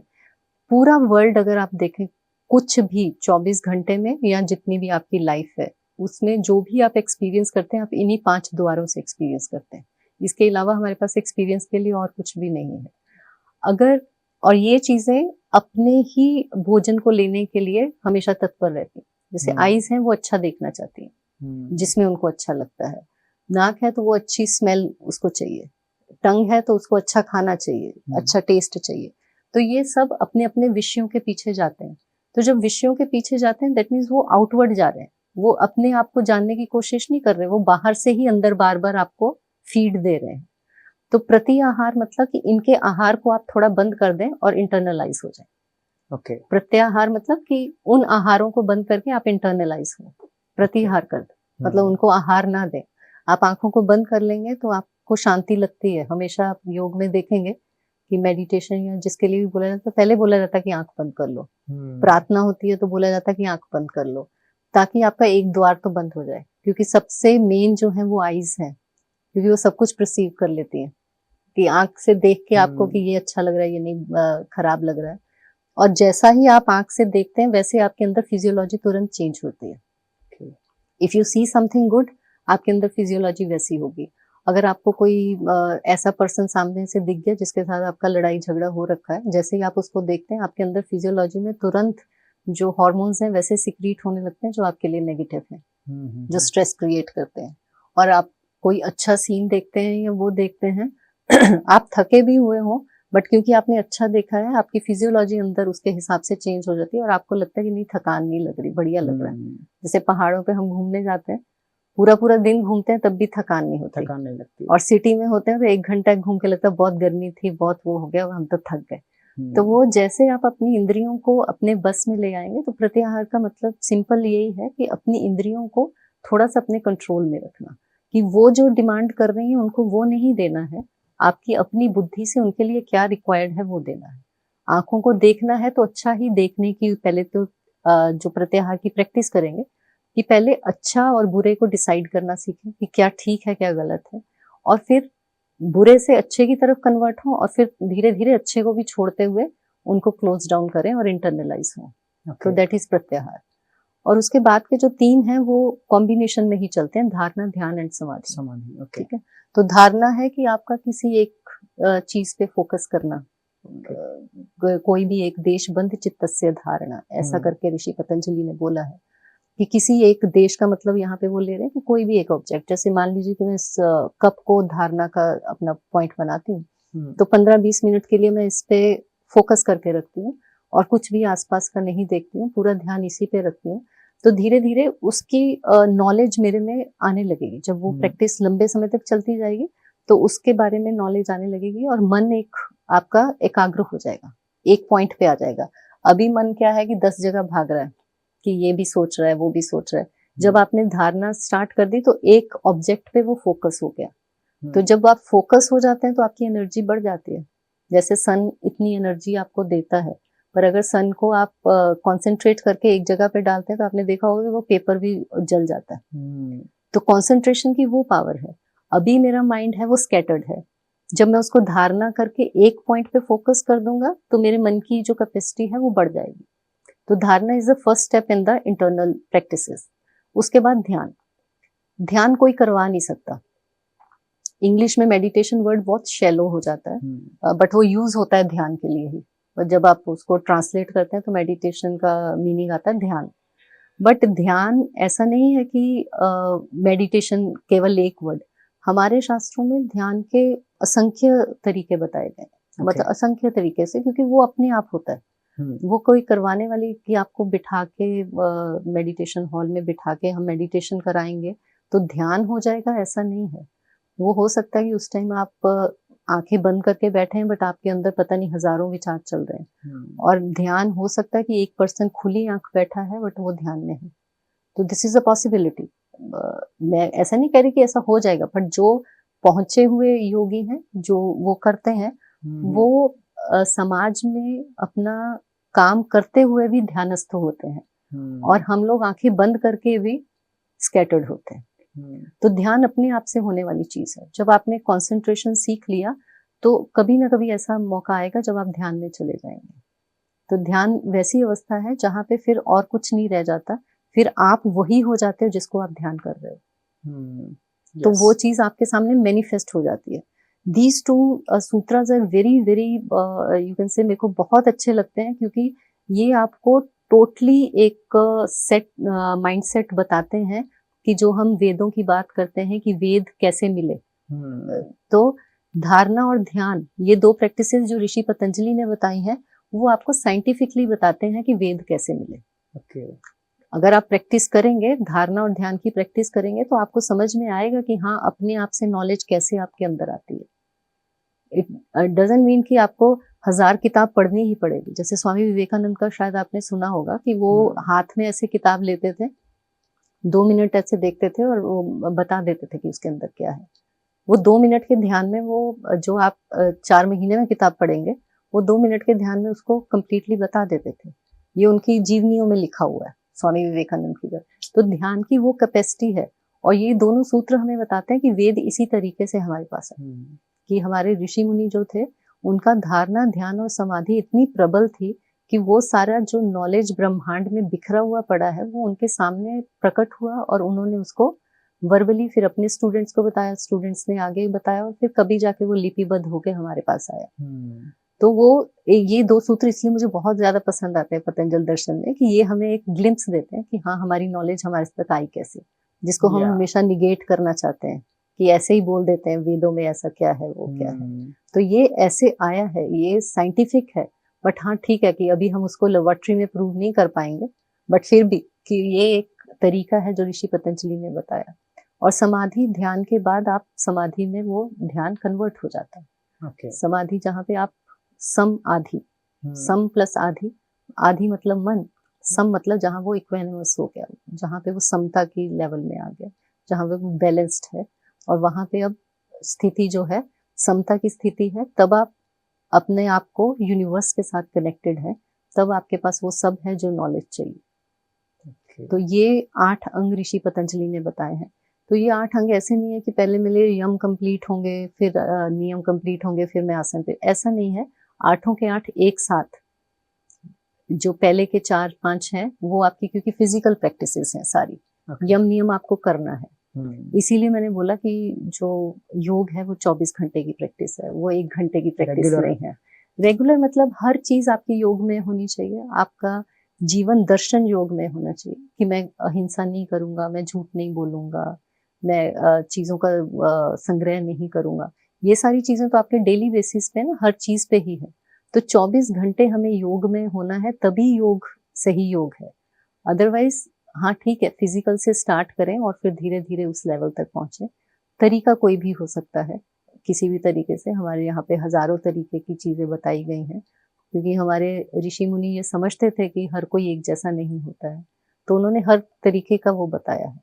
पूरा वर्ल्ड अगर आप देखें, कुछ भी 24 घंटे में या जितनी भी आपकी लाइफ है, उसमें जो भी आप एक्सपीरियंस करते हैं, आप इन्हीं 5 द्वारों से एक्सपीरियंस करते हैं। इसके अलावा हमारे पास एक्सपीरियंस के लिए और कुछ भी नहीं है। अगर और ये चीजें अपने ही भोजन को लेने के लिए हमेशा तत्पर रहती हैं। जैसे आईज हैं, वो अच्छा देखना चाहती हैं, जिसमें उनको अच्छा लगता है। नाक है तो वो अच्छी स्मेल उसको चाहिए। टंग है तो उसको अच्छा खाना चाहिए, अच्छा टेस्ट चाहिए। तो ये सब अपने अपने विषयों के पीछे जाते हैं। तो जब विषयों के पीछे जाते हैं, दैट मीन्स वो आउटवर्ड जा रहे हैं, वो अपने आप को जानने की कोशिश नहीं कर रहे, वो बाहर से ही अंदर बार बार आपको फीड दे रहे हैं। तो प्रति आहार मतलब कि इनके आहार को आप थोड़ा बंद कर दें और इंटरनलाइज हो जाए। प्रत्याहार मतलब कि उन आहारों को बंद करके आप इंटरनलाइज हो। प्रतिहार कर दें मतलब उनको आहार ना दें। आप आंखों को बंद कर लेंगे तो आपको शांति लगती है। हमेशा आप योग में देखेंगे कि मेडिटेशन या जिसके लिए भी बोला जाता है, पहले बोला जाता है कि आंख बंद कर लो। प्रार्थना होती है तो बोला जाता है कि आंख बंद कर लो, ताकि आपका एक द्वार तो बंद हो जाए। क्योंकि सबसे मेन जो है वो आईज है, क्योंकि वो सब कुछ परसीव कर लेती है। कि आंख से देख के आपको कि ये अच्छा लग रहा है, ये नहीं खराब लग रहा है, और जैसा ही आप आंख से देखते हैं वैसे आपके अंदर फिजियोलॉजी तुरंत चेंज होती है। If you see something good, आपके अंदर फिजियोलॉजी वैसी होगी। अगर आपको कोई ऐसा पर्सन सामने से दिख गया जिसके साथ आपका लड़ाई झगड़ा हो रखा है, जैसे ही आप उसको देखते हैं आपके अंदर फिजियोलॉजी में तुरंत जो हार्मोन्स हैं वैसे सिक्रीट होने लगते हैं जो आपके लिए नेगेटिव हैं, जो स्ट्रेस क्रिएट करते हैं। और आप कोई अच्छा सीन देखते हैं या वो देखते हैं आप थके भी हुए हो बट क्योंकि आपने अच्छा देखा है, आपकी फिजियोलॉजी अंदर उसके हिसाब से चेंज हो जाती है और आपको लगता है कि नहीं, थकान नहीं लग रही, बढ़िया लग रहा है। जैसे पहाड़ों पे हम घूमने जाते हैं, पूरा पूरा दिन घूमते हैं तब भी थकान नहीं होती, थकान नहीं लगती। और सिटी में होते हैं तो 1 घंटा घूम के लगता है बहुत गर्मी थी, बहुत वो हो गया, हम तो थक गए। तो वो जैसे आप अपनी इंद्रियों को अपने बस में ले आएंगे, तो प्रत्याहार का मतलब सिंपल यही है कि अपनी इंद्रियों को थोड़ा सा अपने कंट्रोल में रखना, कि वो जो डिमांड कर रही है उनको वो नहीं देना है, आपकी अपनी बुद्धि से उनके लिए क्या रिक्वायर्ड है वो देना है। आंखों को देखना है तो अच्छा ही देखने की पहले तो जो प्रत्याहार की प्रैक्टिस करेंगे कि पहले अच्छा और बुरे को डिसाइड करना सीखें कि क्या ठीक है क्या गलत है, और फिर बुरे से अच्छे की तरफ कन्वर्ट हो, और फिर धीरे धीरे अच्छे को भी छोड़ते हुए उनको क्लोज डाउन करें और इंटरनलाइज हो। तो दैट इज प्रत्याहार। और उसके बाद के जो 3 हैं वो कॉम्बिनेशन में ही चलते हैं, धारणा, ध्यान एंड समाधि। समाधि, ओके। ठीक है, तो धारणा है कि आपका किसी एक चीज पे फोकस करना, कोई भी एक देशबंध चित्तस्य धारणा, ऐसा करके ऋषि पतंजलि ने बोला है कि किसी एक देश का मतलब यहाँ पे वो ले रहे हैं कि कोई भी एक ऑब्जेक्ट, जैसे मान लीजिए कि मैं इस कप को धारणा का अपना पॉइंट बनाती हूँ, तो 15-20 मिनट के लिए मैं इस पे फोकस करके रखती हूँ और कुछ भी आसपास का नहीं देखती हूँ, पूरा ध्यान इसी पे रखती हूँ। तो धीरे धीरे उसकी नॉलेज मेरे में आने लगेगी। जब वो प्रैक्टिस लंबे समय तक चलती जाएगी तो उसके बारे में नॉलेज आने लगेगी और मन एक आपका एकाग्र हो जाएगा, एक पॉइंट पे आ जाएगा। अभी मन क्या है कि 10 जगह भाग रहा है, कि ये भी सोच रहा है, वो भी सोच रहा है। जब आपने धारणा स्टार्ट कर दी तो एक ऑब्जेक्ट पे वो फोकस हो गया। तो जब आप फोकस हो जाते हैं तो आपकी एनर्जी बढ़ जाती है। जैसे सन इतनी एनर्जी आपको देता है, पर अगर सन को आप कंसंट्रेट करके एक जगह पे डालते हैं तो आपने देखा होगा कि वो पेपर भी जल जाता है। तो कंसंट्रेशन की वो पावर है। अभी मेरा माइंड है वो स्कैटर्ड है, जब मैं उसको धारणा करके एक पॉइंट पे फोकस कर दूंगा तो मेरे मन की जो कैपेसिटी है वो बढ़ जाएगी। तो धारणा is the first step in the internal practices. उसके बाद ध्यान। ध्यान कोई करवा नहीं सकता। इंग्लिश में मेडिटेशन वर्ड बहुत शैलो हो जाता है, बट वो यूज होता है ध्यान के लिए ही। और जब आप उसको ट्रांसलेट करते हैं तो मेडिटेशन का मीनिंग आता है ध्यान। बट ध्यान ऐसा नहीं है कि मेडिटेशन केवल एक वर्ड। हमारे शास्त्रों में ध्यान के असंख्य तरीके बताए गए, मतलब असंख्य तरीके से, क्योंकि वो अपने आप होता है। वो कोई करवाने वाली कि आपको बिठा के मेडिटेशन हॉल में बिठा के हम मेडिटेशन कराएंगे तो ध्यान हो जाएगा, ऐसा नहीं है। वो हो सकता है कि उस टाइम आप आंखें बंद करके बैठे हैं बट आपके अंदर पता नहीं हजारों विचार चल रहे हैं। और ध्यान हो सकता है कि एक पर्सन खुली आंख बैठा है बट वो ध्यान में है। तो दिस इज अ पॉसिबिलिटी। मैं ऐसा नहीं कह रही कि ऐसा हो जाएगा, बट जो पहुंचे हुए योगी हैं जो वो करते हैं वो समाज में अपना काम करते हुए भी ध्यानस्थ होते हैं, और हम लोग आंखें बंद करके भी स्कैटर्ड होते हैं। तो ध्यान अपने आप से होने वाली चीज है। जब आपने कंसंट्रेशन सीख लिया तो कभी ना कभी ऐसा मौका आएगा जब आप ध्यान में चले जाएंगे। तो ध्यान वैसी अवस्था है जहां पे फिर और कुछ नहीं रह जाता, फिर आप वही हो जाते हो जिसको आप ध्यान कर रहे हो। तो वो चीज आपके सामने मैनिफेस्ट हो जाती है। These two sutras are very very you can say, मेरे को बहुत अच्छे लगते हैं, क्योंकि ये आपको टोटली एक सेट माइंडसेट बताते हैं कि जो हम वेदों की बात करते हैं कि वेद कैसे मिले। तो धारणा और ध्यान, ये 2 प्रैक्टिसेस जो ऋषि पतंजलि ने बताई हैं, वो आपको साइंटिफिकली बताते हैं कि वेद कैसे मिले। अगर आप प्रैक्टिस करेंगे, धारणा और ध्यान की प्रैक्टिस करेंगे, तो आपको समझ में आएगा कि हाँ, अपने आप से नॉलेज कैसे आपके अंदर आती है। इट डजंट मीन कि आपको 1000 किताब पढ़नी ही पड़ेगी। जैसे स्वामी विवेकानंद का शायद आपने सुना होगा कि वो हाथ में ऐसे किताब लेते थे, 2 मिनट ऐसे देखते थे और वो बता देते थे कि उसके अंदर क्या है। वो 2 मिनट के ध्यान में, वो जो आप 4 महीने में किताब पढ़ेंगे, वो 2 मिनट के ध्यान में उसको कंप्लीटली बता देते थे। ये उनकी जीवनियों में लिखा हुआ है, स्वामी विवेकानंद की। तो ध्यान की वो कैपेसिटी है, और ये दोनों सूत्र हमें बताते हैं कि वेद इसी तरीके से हमारे पास है। कि हमारे ऋषि मुनि जो थे, उनका धारणा, ध्यान और समाधि इतनी प्रबल थी कि वो सारा जो नॉलेज ब्रह्मांड में बिखरा हुआ पड़ा है वो उनके सामने प्रकट हुआ, और उन्होंने उसको वर्बली फिर अपने स्टूडेंट्स को बताया, स्टूडेंट्स ने आगे बताया, और फिर कभी जाके वो लिपिबद्ध होके हमारे पास आया। तो वो ये 2 सूत्र इसलिए मुझे बहुत ज्यादा पसंद आते हैं पतंजल दर्शन में, कि ये हमें एक ग्लिम्प्स देते हैं कि हाँ, हमारी नॉलेज हमारे तक आई कैसे, जिसको हम हमेशा निगेट करना चाहते हैं कि ऐसे ही बोल देते हैं वेदों में ऐसा क्या है वो क्या है। तो ये ऐसे आया है, ये साइंटिफिक है। बट हाँ ठीक है कि अभी हम उसको लेबोरेटरी में प्रूव नहीं कर पाएंगे, बट फिर भी कि ये एक तरीका है जो ऋषि पतंजलि ने बताया। और समाधि ध्यान के बाद आप समाधि में वो ध्यान कन्वर्ट हो जाता है। Okay. समाधि जहाँ पे आप सम आधि, सम प्लस आधि, आधि मतलब मन, सम मतलब जहाँ वो इक्वेनिमस हो गया, जहाँ पे वो समता की लेवल में आ गया, जहाँ पे वो बैलेंस्ड है। और वहां पे अब स्थिति जो है समता की स्थिति है, तब आप अपने आप को यूनिवर्स के साथ कनेक्टेड है, तब आपके पास वो सब है जो नॉलेज चाहिए। तो ये 8 अंग ऋषि पतंजलि ने बताए हैं। तो ये 8 अंग ऐसे नहीं है कि पहले मेरे यम कंप्लीट होंगे, फिर नियम कंप्लीट होंगे, फिर मैं आसन पे, ऐसा नहीं है। 8 के 8 एक साथ। जो पहले के 4-5 हैं वो आपकी, क्योंकि फिजिकल प्रैक्टिसेस हैं सारी, यम नियम आपको करना है। इसीलिए मैंने बोला कि जो योग है वो 24 घंटे की प्रैक्टिस है, वो 1 घंटे की प्रैक्टिस नहीं है। रेगुलर मतलब हर चीज आपके योग में होनी चाहिए। आपका जीवन दर्शन योग में होना चाहिए कि मैं अहिंसा नहीं करूंगा, मैं झूठ नहीं बोलूंगा, मैं चीजों का संग्रह नहीं करूंगा। ये सारी चीजें तो आपके डेली बेसिस पे ना, हर चीज पे ही है। तो 24 घंटे हमें योग में होना है, तभी योग सही योग है। अदरवाइज हाँ ठीक है, फिजिकल से स्टार्ट करें और फिर धीरे धीरे उस लेवल तक पहुंचे। तरीका कोई भी हो सकता है, किसी भी तरीके से। हमारे यहाँ पे हजारों तरीके की चीजें बताई गई हैं, क्योंकि हमारे ऋषि मुनि ये समझते थे कि हर कोई एक जैसा नहीं होता है। तो उन्होंने हर तरीके का वो बताया है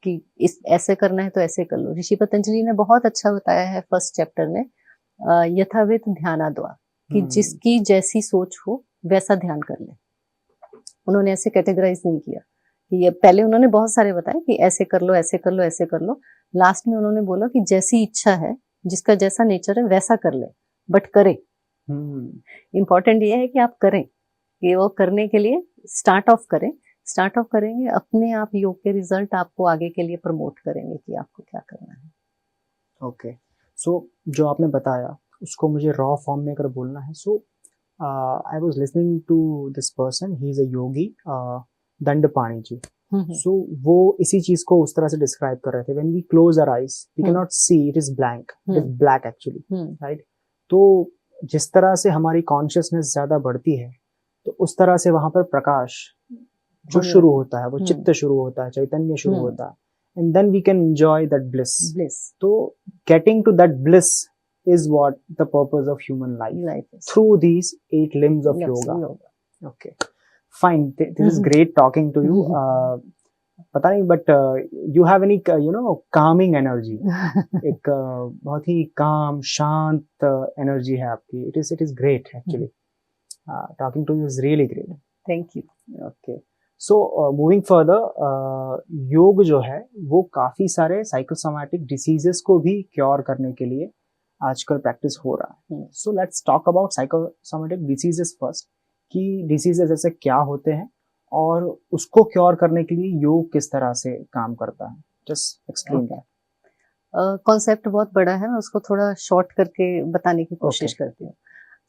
कि इस ऐसे करना है तो ऐसे कर लो। ऋषि पतंजलि ने बहुत अच्छा बताया है फर्स्ट चैप्टर में, यथावित ध्यानाद्वा, कि जिसकी जैसी सोच हो वैसा ध्यान कर ले। उन्होंने ऐसे कैटेगराइज नहीं किया कि ये, पहले उन्होंने बहुत सारे बताए कि ऐसे कर लो, ऐसे कर लो, ऐसे कर लो। लास्ट में उन्होंने बोला कि जैसी इच्छा है, जिसका जैसा नेचर है वैसा कर ले, बट करे। इम्पोर्टेंट ये है कि आप करें, कि वो करने के लिए स्टार्ट ऑफ करें। स्टार्ट ऑफ करेंगे, अपने आप योग के रिजल्ट आपको आगे के लिए प्रमोट करेंगे कि आपको क्या करना है। ओके, सो जो आपने बताया उसको मुझे रॉ फॉर्म में अगर बोलना है, so I was listening to this person, he is a yogi, Dandapani ji. So वो इसी चीज को उस तरह से डिस्क्राइब कर रहे थे, when we close our eyes we can not see, it is blank, it is black actually, right. तो जिस तरह से हमारी कॉन्शियसनेस ज्यादा बढ़ती है, तो उस तरह से वहां पर प्रकाश जो शुरू होता है, वो चित्त शुरू होता है, चैतन्य शुरू होता है, and then we can enjoy that bliss. So getting to that bliss is what the purpose of human life is. Through these 8 limbs of yoga. Okay, fine. This is great talking to you. पता नहीं, but you have any calming energy. एक बहुत ही calm, शांत energy है आपकी. It is great actually. Talking to you is really great. Thank you. Okay. So moving further, योग जो है वो काफी सारे साइकोसोमैटिक डिसीजेस को भी क्योर करने के लिए आजकल प्रैक्टिस हो रहा है। सो let's talk about psychosomatic diseases first, कि डिसीजेस ऐसे क्या होते हैं और उसको क्योर करने के लिए योग किस तरह से काम करता है। Just explain that. कॉन्सेप्ट बहुत बड़ा है, मैं उसको थोड़ा शॉर्ट करके बताने की कोशिश करती हूँ।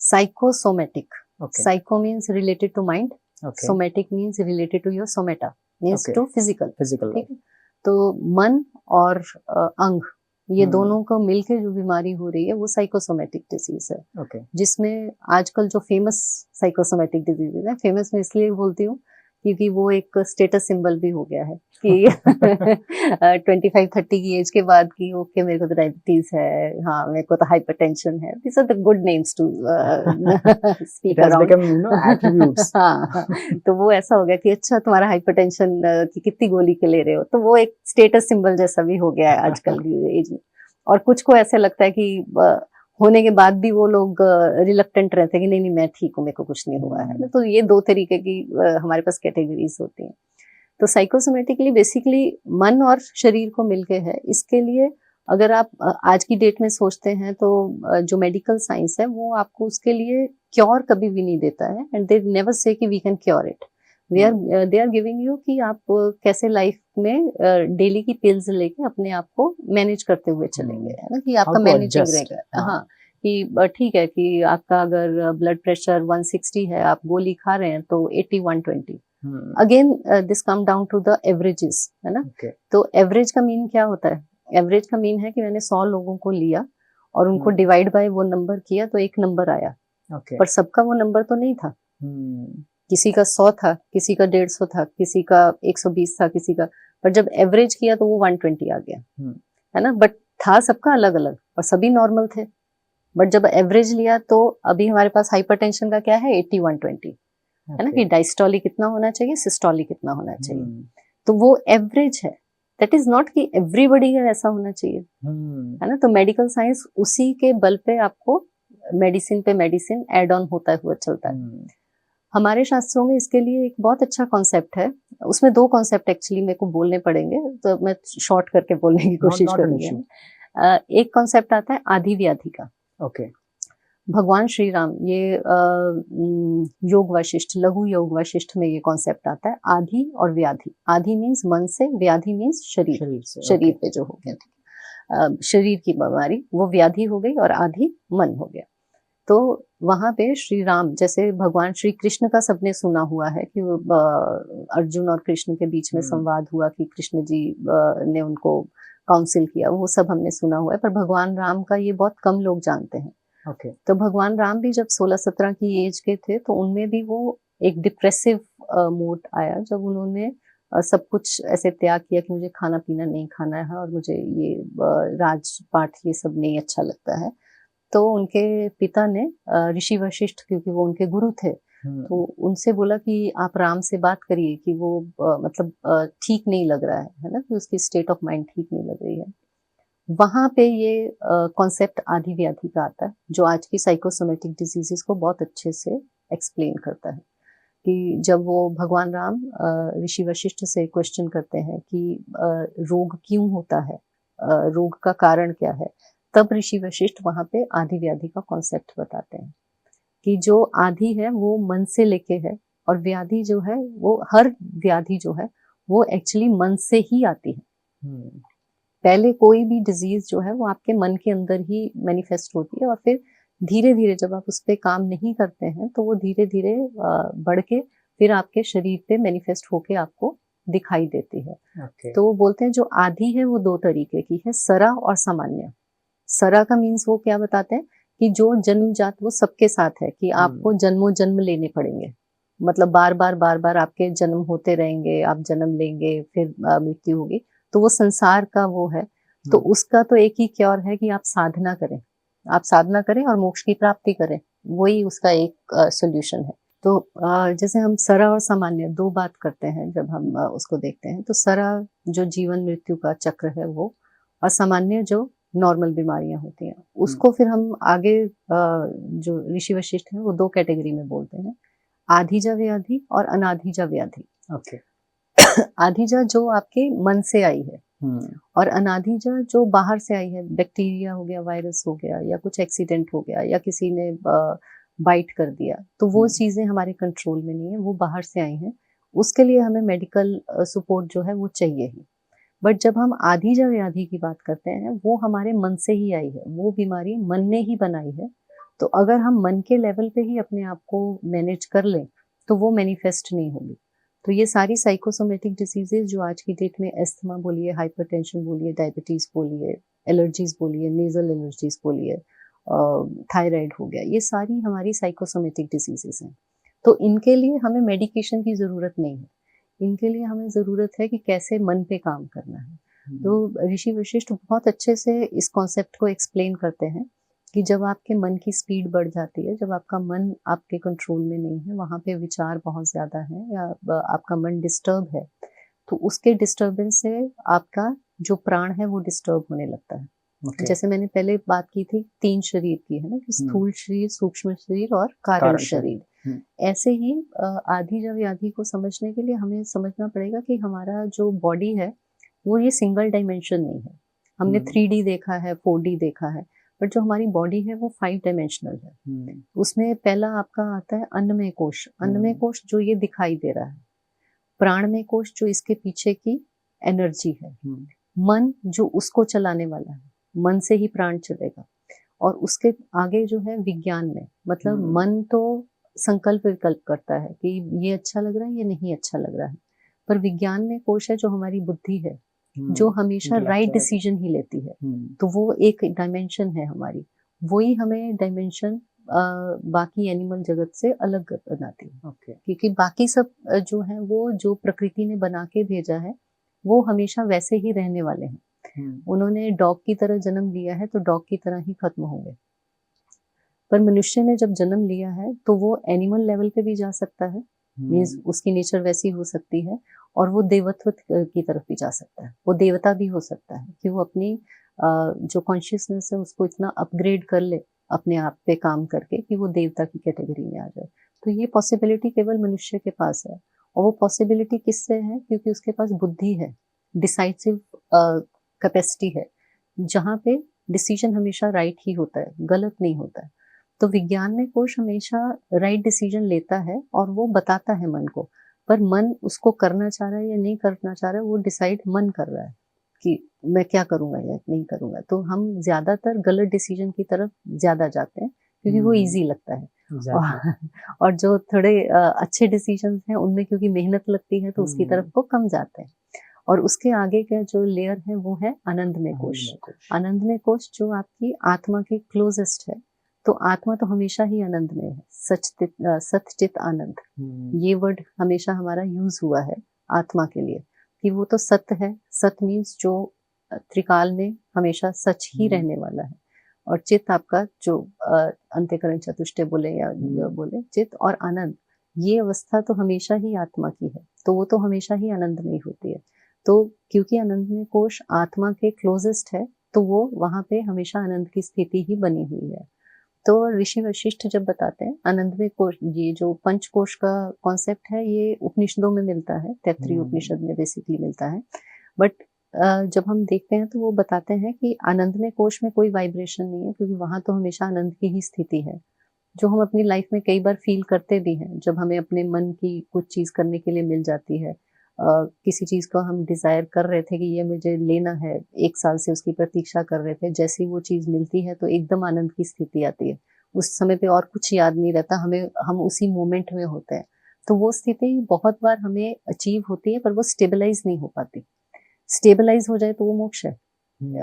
Psychosomatic, psycho means related to mind, somatic means related to your somata, means to physical. ठीक है, तो मन और अंग, ये दोनों को मिलके जो बीमारी हो रही है वो साइकोसोमैटिक डिजीज है। जिसमें आजकल जो फेमस साइकोसोमैटिक डिजीज है, फेमस मैं इसलिए बोलती हूँ क्योंकि वो एक स्टेटस सिंबल भी हो गया है कि 25-30 की एज के बाद की ओके मेरे को तो डायबिटीज है, हाँ मेरे को तो हाइपरटेंशन है, this are the good names to speak around. हाँ, तो वो ऐसा हो गया कि अच्छा तुम्हारा हाइपरटेंशन की कितनी गोली के ले रहे हो, तो वो एक स्टेटस सिंबल जैसा भी हो गया है आजकल की एज में। और कुछ को ऐसे लगता है कि होने के बाद भी वो लोग रिलक्टेंट रहते हैं कि नहीं मैं ठीक हूँ, मेरे को कुछ नहीं हुआ है। तो ये 2 तरीके की हमारे पास कैटेगरीज होती हैं। तो साइकोसोमैटिकली बेसिकली मन और शरीर को मिलके है। इसके लिए अगर आप आज की डेट में सोचते हैं तो जो मेडिकल साइंस है वो आपको उसके लिए क्योर कभी भी नहीं देता है, एंड दे नेवर से कि we can cure it. They are giving you कि आप कैसे लाइफ में डेली की पिल्स लेके अपने आप को मैनेज करते हुए चलेंगे, है ना, कि आपका मैनेजिंग रहेगा। हाँ, कि ठीक है कि आपका अगर ब्लड प्रेशर 160 है, आप गोली खा रहे हैं तो 80-120, again this come down to the averages, है ना। तो एवरेज का मीन क्या होता है? एवरेज का मीन है कि मैंने 100 लोगों को लिया और उनको हम्म। डिवाइड बाय वो नंबर किया तो एक नंबर आया, ओके। पर सबका वो नंबर तो नहीं था। किसी का 100 था, किसी का 150 था, किसी का 120 था, किसी का, पर जब एवरेज किया तो वो 120 आ गया, है ना। बट था सबका अलग अलग और सभी नॉर्मल थे। बट जब एवरेज लिया तो अभी हमारे पास हाइपरटेंशन का क्या है, 80-120, है ना, कि डायस्टोलिक कितना होना चाहिए, सिस्टोलिक कितना होना चाहिए। तो वो एवरेज है, दैट इज नॉट कि एवरीबडी का ऐसा होना चाहिए, है ना। तो मेडिकल साइंस उसी के बल पे आपको मेडिसिन पे मेडिसिन एड ऑन होता हुआ चलता है। हमारे शास्त्रों में इसके लिए एक बहुत अच्छा कॉन्सेप्ट है, उसमें 2 कॉन्सेप्ट एक्चुअली मेरे को बोलने पड़ेंगे, तो मैं शॉर्ट करके बोलने की कोशिश करूंगी। एक कॉन्सेप्ट आता है आदि व्याधि का। ओके। भगवान श्री राम, ये योग वशिष्ठ, लघु योग वशिष्ठ में ये कॉन्सेप्ट आता है, आधि और व्याधि। आधि मीन्स मन से, व्याधि मीन्स शरीर से, शरीर पे जो हो गया, शरीर की बीमारी, वो व्याधि हो गई, और आधि मन हो गया। तो वहां पे श्री राम, जैसे भगवान श्री कृष्ण का सबने सुना हुआ है कि अर्जुन और कृष्ण के बीच में संवाद हुआ कि कृष्ण जी ने उनको काउंसिल किया, वो सब हमने सुना हुआ है, पर भगवान राम का ये बहुत कम लोग जानते हैं। ओके। तो भगवान राम भी जब 16-17 की एज के थे तो उनमें भी वो एक डिप्रेसिव मोड आया, जब उन्होंने सब कुछ ऐसे त्याग किया कि मुझे खाना पीना नहीं खाना है और मुझे ये राजपाट ये सब नहीं अच्छा लगता है। तो उनके पिता ने ऋषि वशिष्ठ, क्योंकि वो उनके गुरु थे, तो उनसे बोला कि आप राम से बात करिए कि वो मतलब ठीक नहीं लग रहा है ना, कि उसकी स्टेट ऑफ माइंड ठीक नहीं लग रही है। वहां पे ये कॉन्सेप्ट आदि व्याधि का आता है, जो आज की साइकोसोमेटिक डिजीजेस को बहुत अच्छे से एक्सप्लेन करता है। कि जब वो भगवान राम ऋषि वशिष्ठ से क्वेश्चन करते हैं कि रोग क्यों होता है, रोग का कारण क्या है, तब ऋषि वशिष्ठ वहां पे आदि व्याधि का कॉन्सेप्ट बताते हैं कि जो आदि है वो मन से लेके है, और व्याधि जो है वो, हर व्याधि जो है वो एक्चुअली मन से ही आती है। पहले कोई भी डिजीज जो है वो आपके मन के अंदर ही मैनिफेस्ट होती है, और फिर धीरे धीरे जब आप उस पर काम नहीं करते हैं तो वो धीरे धीरे बढ़ के फिर आपके शरीर पे मैनिफेस्ट होके आपको दिखाई देती है। तो वो बोलते हैं जो आदि है वो 2 तरीके की है, सरा और सामान्य। सरा का मीन्स वो क्या बताते हैं कि जो जन्मजात वो सबके साथ है, कि आपको जन्मों जन्म लेने पड़ेंगे, मतलब बार बार आपके जन्म होते रहेंगे, आप जन्म लेंगे, फिर मृत्यु होगी, तो वो संसार का वो है। तो उसका तो एक ही क्योर है कि आप साधना करें, आप साधना करें और मोक्ष की प्राप्ति करें, वही उसका एक सोल्यूशन है। तो जैसे हम सरा और सामान्य 2 बात करते हैं जब हम उसको देखते हैं, तो सरा जो जीवन मृत्यु का चक्र है वो, और सामान्य जो नॉर्मल बीमारियां होती हैं, उसको फिर हम आगे जो ऋषि वशिष्ठ हैं वो 2 कैटेगरी में बोलते हैं, आधिजा व्याधि और अनाधिजा व्याधि। ओके। आधिजा जो आपके मन से आई है, और अनाधिजा जो बाहर से आई है, बैक्टीरिया हो गया, वायरस हो गया, या कुछ एक्सीडेंट हो गया, या किसी ने बाइट कर दिया, तो वो चीजें हमारे कंट्रोल में नहीं है, वो बाहर से आई हैं, उसके लिए हमें मेडिकल सपोर्ट जो है वो चाहिए ही। बट जब हम आधिजा व्याधि की बात करते हैं, वो हमारे मन से ही आई है, वो बीमारी मन ने ही बनाई है। तो अगर हम मन के लेवल पे ही अपने आप को मैनेज कर लें तो वो मैनिफेस्ट नहीं होगी। तो ये सारी साइकोसोमेटिक डिसीजेज जो आज की डेट में, एस्थमा बोलिए, हाइपरटेंशन बोलिए, डायबिटीज बोलिए, एलर्जीज बोलिए, नेजल एलर्जीज बोलिए, थायराइड हो गया, ये सारी हमारी साइकोसोमेटिक डिसीजेज हैं। तो इनके लिए हमें मेडिकेशन की जरूरत नहीं है, इनके लिए हमें जरूरत है कि कैसे मन पे काम करना है। तो ऋषि वशिष्ठ बहुत अच्छे से इस कॉन्सेप्ट को एक्सप्लेन करते हैं कि जब आपके मन की स्पीड बढ़ जाती है, जब आपका मन आपके कंट्रोल में नहीं है, वहां पे विचार बहुत ज्यादा है, या आपका मन डिस्टर्ब है, तो उसके डिस्टर्बेंस से आपका जो प्राण है वो डिस्टर्ब होने लगता है। जैसे मैंने पहले बात की थी 3 शरीर की, है ना, कि स्थूल शरीर, सूक्ष्म शरीर और कारण शरीर। ऐसे ही आधि व्याधि को समझने के लिए हमें समझना पड़ेगा कि हमारा जो बॉडी है वो ये सिंगल डायमेंशन नहीं है। हमने 3D देखा है, 4D देखा है, बट जो हमारी बॉडी है वो 5 डायमेंशनल है। उसमें पहला आपका आता है अन्नमय कोश। अन्नमय कोश जो ये दिखाई दे रहा है, प्राणमय कोश जो इसके पीछे की एनर्जी है, मन जो उसको चलाने वाला है, मन से ही प्राण चलेगा, और उसके आगे जो है विज्ञान में, मतलब मन तो संकल्प विकल्प करता है कि ये अच्छा लग रहा है, ये नहीं अच्छा लग रहा है, पर विज्ञान में कोश है जो हमारी बुद्धि है, जो हमेशा उनके राइट lecture डिसीजन ही लेती है। हम्म, तो वो एक डायमेंशन है हमारी, वही हमें डायमेंशन बाकी एनिमल जगत से अलग बनाती है। ओके क्योंकि बाकी सब जो है वो जो प्रकृति ने बना के भेजा है वो हमेशा वैसे ही रहने वाले हैं। उन्होंने डॉग की तरह जन्म लिया है तो डॉग की तरह ही खत्म होंगे। पर मनुष्य ने जब जन्म लिया है तो वो एनिमल लेवल पे भी जा सकता है, मीन्स उसकी नेचर वैसी हो सकती है, और वो देवत्व की तरफ भी जा सकता है, वो देवता भी हो सकता है कि वो अपनी जो कॉन्शियसनेस है उसको इतना अपग्रेड कर ले अपने आप पे काम करके कि वो देवता की कैटेगरी में आ जाए। तो ये पॉसिबिलिटी केवल मनुष्य के पास है, और वो पॉसिबिलिटी किससे है? क्योंकि उसके पास बुद्धि है, डिसाइसिव कैपेसिटी है, जहाँ पे डिसीजन हमेशा राइट ही होता है, गलत नहीं होता है। तो विज्ञान में कोश हमेशा राइट डिसीजन लेता है और वो बताता है मन को, पर मन उसको करना चाह रहा है या नहीं करना चाह रहा है वो डिसाइड मन कर रहा है कि मैं क्या करूंगा या नहीं करूंगा। तो हम ज्यादातर गलत डिसीजन की तरफ ज्यादा जाते हैं क्योंकि वो इजी लगता है। exactly. और जो थोड़े अच्छे डिसीजन हैं उनमें क्योंकि मेहनत लगती है तो उसकी तरफ को कम जाते हैं। और उसके आगे का जो लेयर है वो है आनंदमय कोश। आनंदमय कोश जो आपकी आत्मा के क्लोजेस्ट है। तो आत्मा तो हमेशा ही आनंद में है, सच्चित आनंद, ये वर्ड हमेशा हमारा यूज हुआ है आत्मा के लिए कि वो तो सत्य है। सत्य मीन्स जो त्रिकाल में हमेशा सच ही रहने वाला है, और चित्त आपका जो अंत्यकरण चतुष्टय बोले या बोले चित्त और आनंद, ये अवस्था तो हमेशा ही आत्मा की है, तो वो तो हमेशा ही आनंद में ही होती है। तो क्योंकि आनंदमय कोश आत्मा के क्लोजेस्ट है तो वो वहां पे हमेशा आनंद की स्थिति ही बनी हुई है। तो ऋषि वशिष्ठ जब बताते हैं आनंदमय कोश, ये जो पंच कोश का कॉन्सेप्ट है ये उपनिषदों में मिलता है, तैत्तिरीय उपनिषद में बेसिकली मिलता है। बट जब हम देखते हैं तो वो बताते हैं कि आनंदमय कोश में कोई वाइब्रेशन नहीं है, क्योंकि वहां तो हमेशा आनंद की ही स्थिति है, जो हम अपनी लाइफ में कई बार फील करते भी हैं जब हमें अपने मन की कुछ चीज करने के लिए मिल जाती है। किसी चीज को हम डिजायर कर रहे थे कि ये मुझे लेना है, 1 साल से उसकी प्रतीक्षा कर रहे थे, जैसे ही वो चीज मिलती है तो एकदम आनंद की स्थिति आती है। उस समय पे और कुछ याद नहीं रहता हमें, हम उसी मोमेंट में होते हैं। तो वो स्थिति बहुत बार हमें अचीव होती है पर वो स्टेबलाइज नहीं हो पाती। स्टेबलाइज हो जाए तो वो मोक्ष है।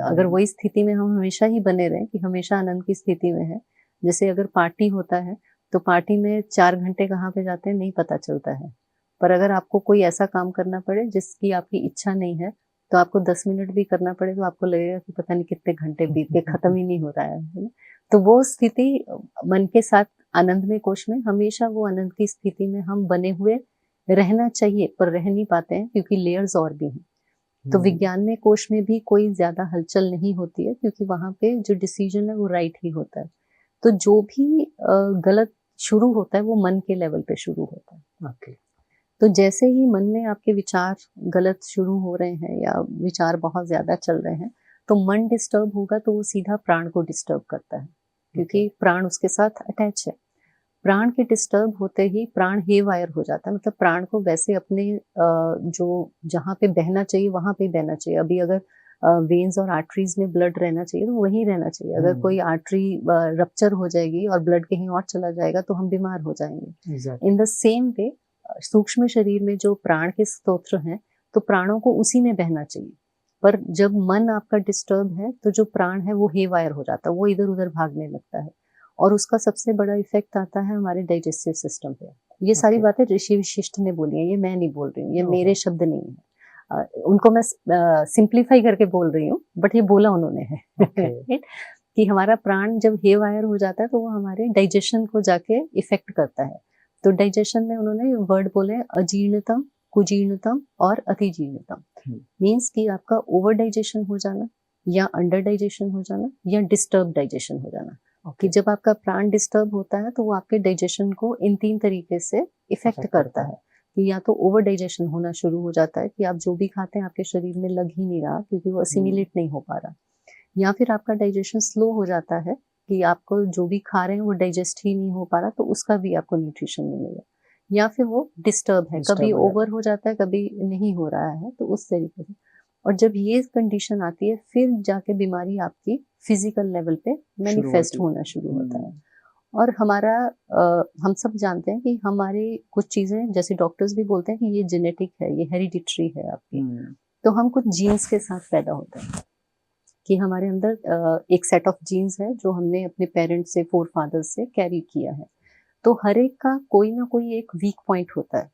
अगर वही स्थिति में हम हमेशा ही बने रहें कि हमेशा आनंद की स्थिति में है, जैसे अगर पार्टी होता है तो पार्टी में 4 घंटे कहाँ पे जाते हैं नहीं पता चलता है, पर अगर आपको कोई ऐसा काम करना पड़े जिसकी आपकी इच्छा नहीं है तो आपको 10 मिनट भी करना पड़े तो आपको लगेगा कि पता नहीं कितने घंटे बीत के खत्म ही नहीं हो रहा है ना? तो वो स्थिति मन के साथ आनंदमय कोश में हमेशा वो आनंद की स्थिति में हम बने हुए रहना चाहिए, पर रह नहीं पाते हैं क्योंकि लेयर्स और भी हैं। तो विज्ञान में कोश में भी कोई ज्यादा हलचल नहीं होती है क्योंकि वहां पे जो डिसीजन है वो राइट ही होता है। तो जो भी गलत शुरू होता है वो मन के लेवल पे शुरू होता है। okay. तो जैसे ही मन में आपके विचार गलत शुरू हो रहे हैं या विचार बहुत ज्यादा चल रहे हैं तो मन डिस्टर्ब होगा तो वो सीधा प्राण को डिस्टर्ब करता है, क्योंकि प्राण उसके साथ अटैच है। प्राण के डिस्टर्ब होते ही प्राण हे वायर हो जाता है, मतलब प्राण को वैसे अपने जो जहाँ पे बहना चाहिए वहां पे बहना चाहिए। अभी अगर वेन्स और आर्टरीज में ब्लड रहना चाहिए तो वहीं रहना चाहिए। अगर कोई आर्टरी रप्चर हो जाएगी और ब्लड कहीं और चला जाएगा तो हम बीमार हो जाएंगे। इन द सेम वे सूक्ष्म शरीर में जो प्राण के स्तोत्र हैं तो प्राणों को उसी में बहना चाहिए, पर जब मन आपका डिस्टर्ब है तो जो प्राण है वो हे वायर हो जाता है, वो इधर उधर भागने लगता है, और उसका सबसे बड़ा इफेक्ट आता है हमारे डाइजेस्टिव सिस्टम पे। ये सारी बातें ऋषि वशिष्ठ ने बोली हैं, ये मैं नहीं बोल रही हूँ, ये मेरे शब्द नहीं है। उनको मैं सिंप्लीफाई करके बोल रही हूँ, बट ये बोला उन्होंने है कि हमारा प्राण जब हे वायर हो जाता है तो वो हमारे डाइजेशन को जाके इफेक्ट करता है। तो डाइजेशन में उन्होंने वर्ड बोले अजीर्णतम, कुजीर्णतम और अतिजीर्णतम। मीन्स कि आपका ओवर डाइजेशन हो जाना या अंडर डाइजेशन हो जाना या डिस्टर्ब डाइजेशन हो जाना। कि जब आपका प्राण डिस्टर्ब होता है तो वो आपके डाइजेशन को इन 3 तरीके से इफेक्ट करता है। कि या तो ओवर डाइजेशन होना शुरू हो जाता है कि आप जो भी खाते हैं आपके शरीर में लग ही नहीं रहा क्योंकि वो असिमिलेट नहीं हो पा रहा, या फिर आपका डाइजेशन स्लो हो जाता है कि आपको जो भी खा रहे हैं वो डाइजेस्ट ही नहीं हो पा रहा तो उसका भी आपको न्यूट्रिशन नहीं मिलेगा, या फिर वो डिस्टर्ब है, कभी ओवर हो जाता है कभी नहीं हो रहा है, तो उस तरीके से। और जब ये कंडीशन आती है फिर जाके बीमारी आपकी फिजिकल लेवल पे मैनिफेस्ट होना शुरू होता है। और हमारा हम सब जानते हैं कि हमारे कुछ चीजें जैसे डॉक्टर्स भी बोलते हैं कि ये जेनेटिक है, ये हेरिडिटरी है आपकी। तो हम कुछ जीन्स के साथ पैदा होते हैं कि हमारे अंदर एक सेट ऑफ जीन्स है जो हमने अपने पेरेंट्स से, फोर फादर्स से कैरी किया है। तो हर एक का कोई ना कोई एक वीक पॉइंट होता है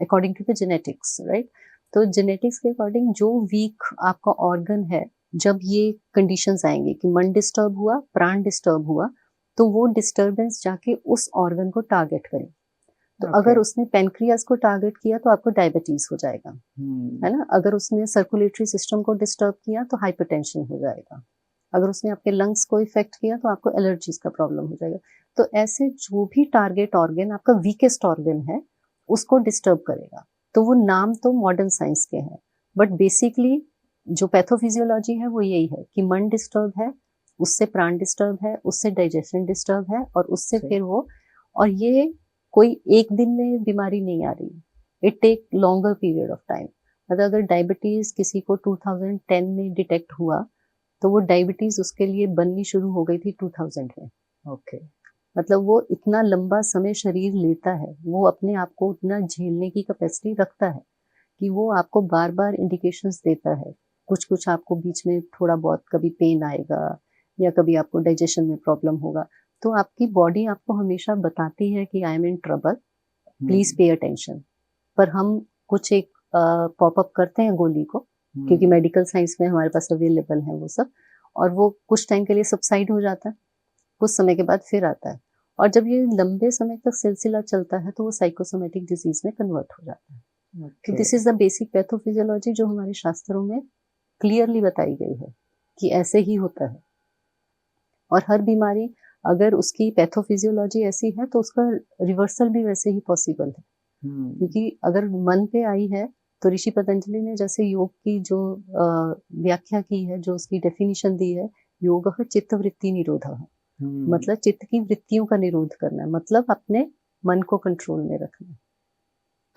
according to the genetics, right. तो जेनेटिक्स के अकॉर्डिंग जो वीक आपका ऑर्गन है, जब ये कंडीशंस आएंगे कि मन डिस्टर्ब हुआ, प्राण डिस्टर्ब हुआ, तो वो डिस्टर्बेंस जाके उस ऑर्गन को टारगेट करे। तो अगर उसने पेनक्रियास को टारगेट किया तो आपको डायबिटीज हो जाएगा, है ना। अगर उसने सर्कुलेटरी सिस्टम को डिस्टर्ब किया तो हाइपरटेंशन हो जाएगा। अगर उसने आपके लंग्स को इफेक्ट किया तो आपको एलर्जीज का प्रॉब्लम हो जाएगा। तो ऐसे जो भी टारगेट ऑर्गन आपका वीकेस्ट ऑर्गन है उसको डिस्टर्ब करेगा। तो वो नाम तो मॉडर्न साइंस के हैं, बट बेसिकली जो पैथोफिजियोलॉजी है वो यही है कि मन डिस्टर्ब है, उससे प्राण डिस्टर्ब है, उससे डाइजेशन डिस्टर्ब है, और उससे फिर वो, और ये कोई एक दिन में बीमारी नहीं आ रही, it take longer period of time. मतलब अगर डायबिटीज किसी को 2010 में डिटेक्ट हुआ तो वो डायबिटीज उसके लिए बननी शुरू हो गई थी 2000 में। ओके। मतलब वो इतना लंबा समय शरीर लेता है, वो अपने आप को उतना झेलने की कैपेसिटी रखता है कि वो आपको बार बार इंडिकेशंस देता है। कुछ कुछ आपको बीच में थोड़ा बहुत कभी पेन आएगा या कभी आपको डाइजेशन में प्रॉब्लम होगा, तो आपकी बॉडी आपको हमेशा बताती है कि I am in trouble, please pay attention. पर हम कुछ एक पॉपअप करते हैं गोली को, क्योंकि मेडिकल साइंस में हमारे पास अवेलेबल है वो सब, और वो कुछ टाइम के लिए सबसाइड हो जाता है, कुछ समय के बाद फिर आता है, और जब ये लंबे समय तक सिलसिला चलता है तो वो साइकोसोमेटिक डिजीज में कन्वर्ट हो जाता है। तो this is the basic pathophysiology जो हमारे शास्त्रों में क्लियरली बताई गई है कि ऐसे ही होता है। और हर बीमारी अगर उसकी पैथोफिजियोलॉजी ऐसी है तो उसका रिवर्सल भी वैसे ही पॉसिबल है। क्योंकि अगर मन पे आई है तो ऋषि पतंजलि ने जैसे योग की जो व्याख्या की है, जो उसकी डेफिनेशन दी है, योग चित्त वृत्ति निरोध है, मतलब चित्त की वृत्तियों का निरोध करना है, मतलब अपने मन को कंट्रोल में रखना है।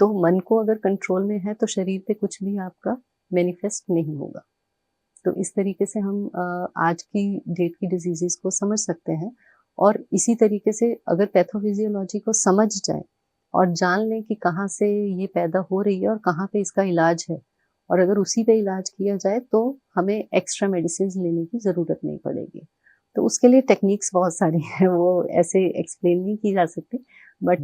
तो मन को अगर कंट्रोल में है तो शरीर पे कुछ भी आपका मैनिफेस्ट नहीं होगा। तो इस तरीके से हम आज की डेट की डिजीजेस को समझ सकते हैं। और इसी तरीके से अगर पैथोफिजियोलॉजी को समझ जाए और जान लें कि कहाँ से ये पैदा हो रही है और कहाँ पे इसका इलाज है, और अगर उसी पे इलाज किया जाए तो हमें एक्स्ट्रा मेडिसिन लेने की ज़रूरत नहीं पड़ेगी। तो उसके लिए टेक्निक्स बहुत सारी हैं, वो ऐसे एक्सप्लेन नहीं की जा सकती, बट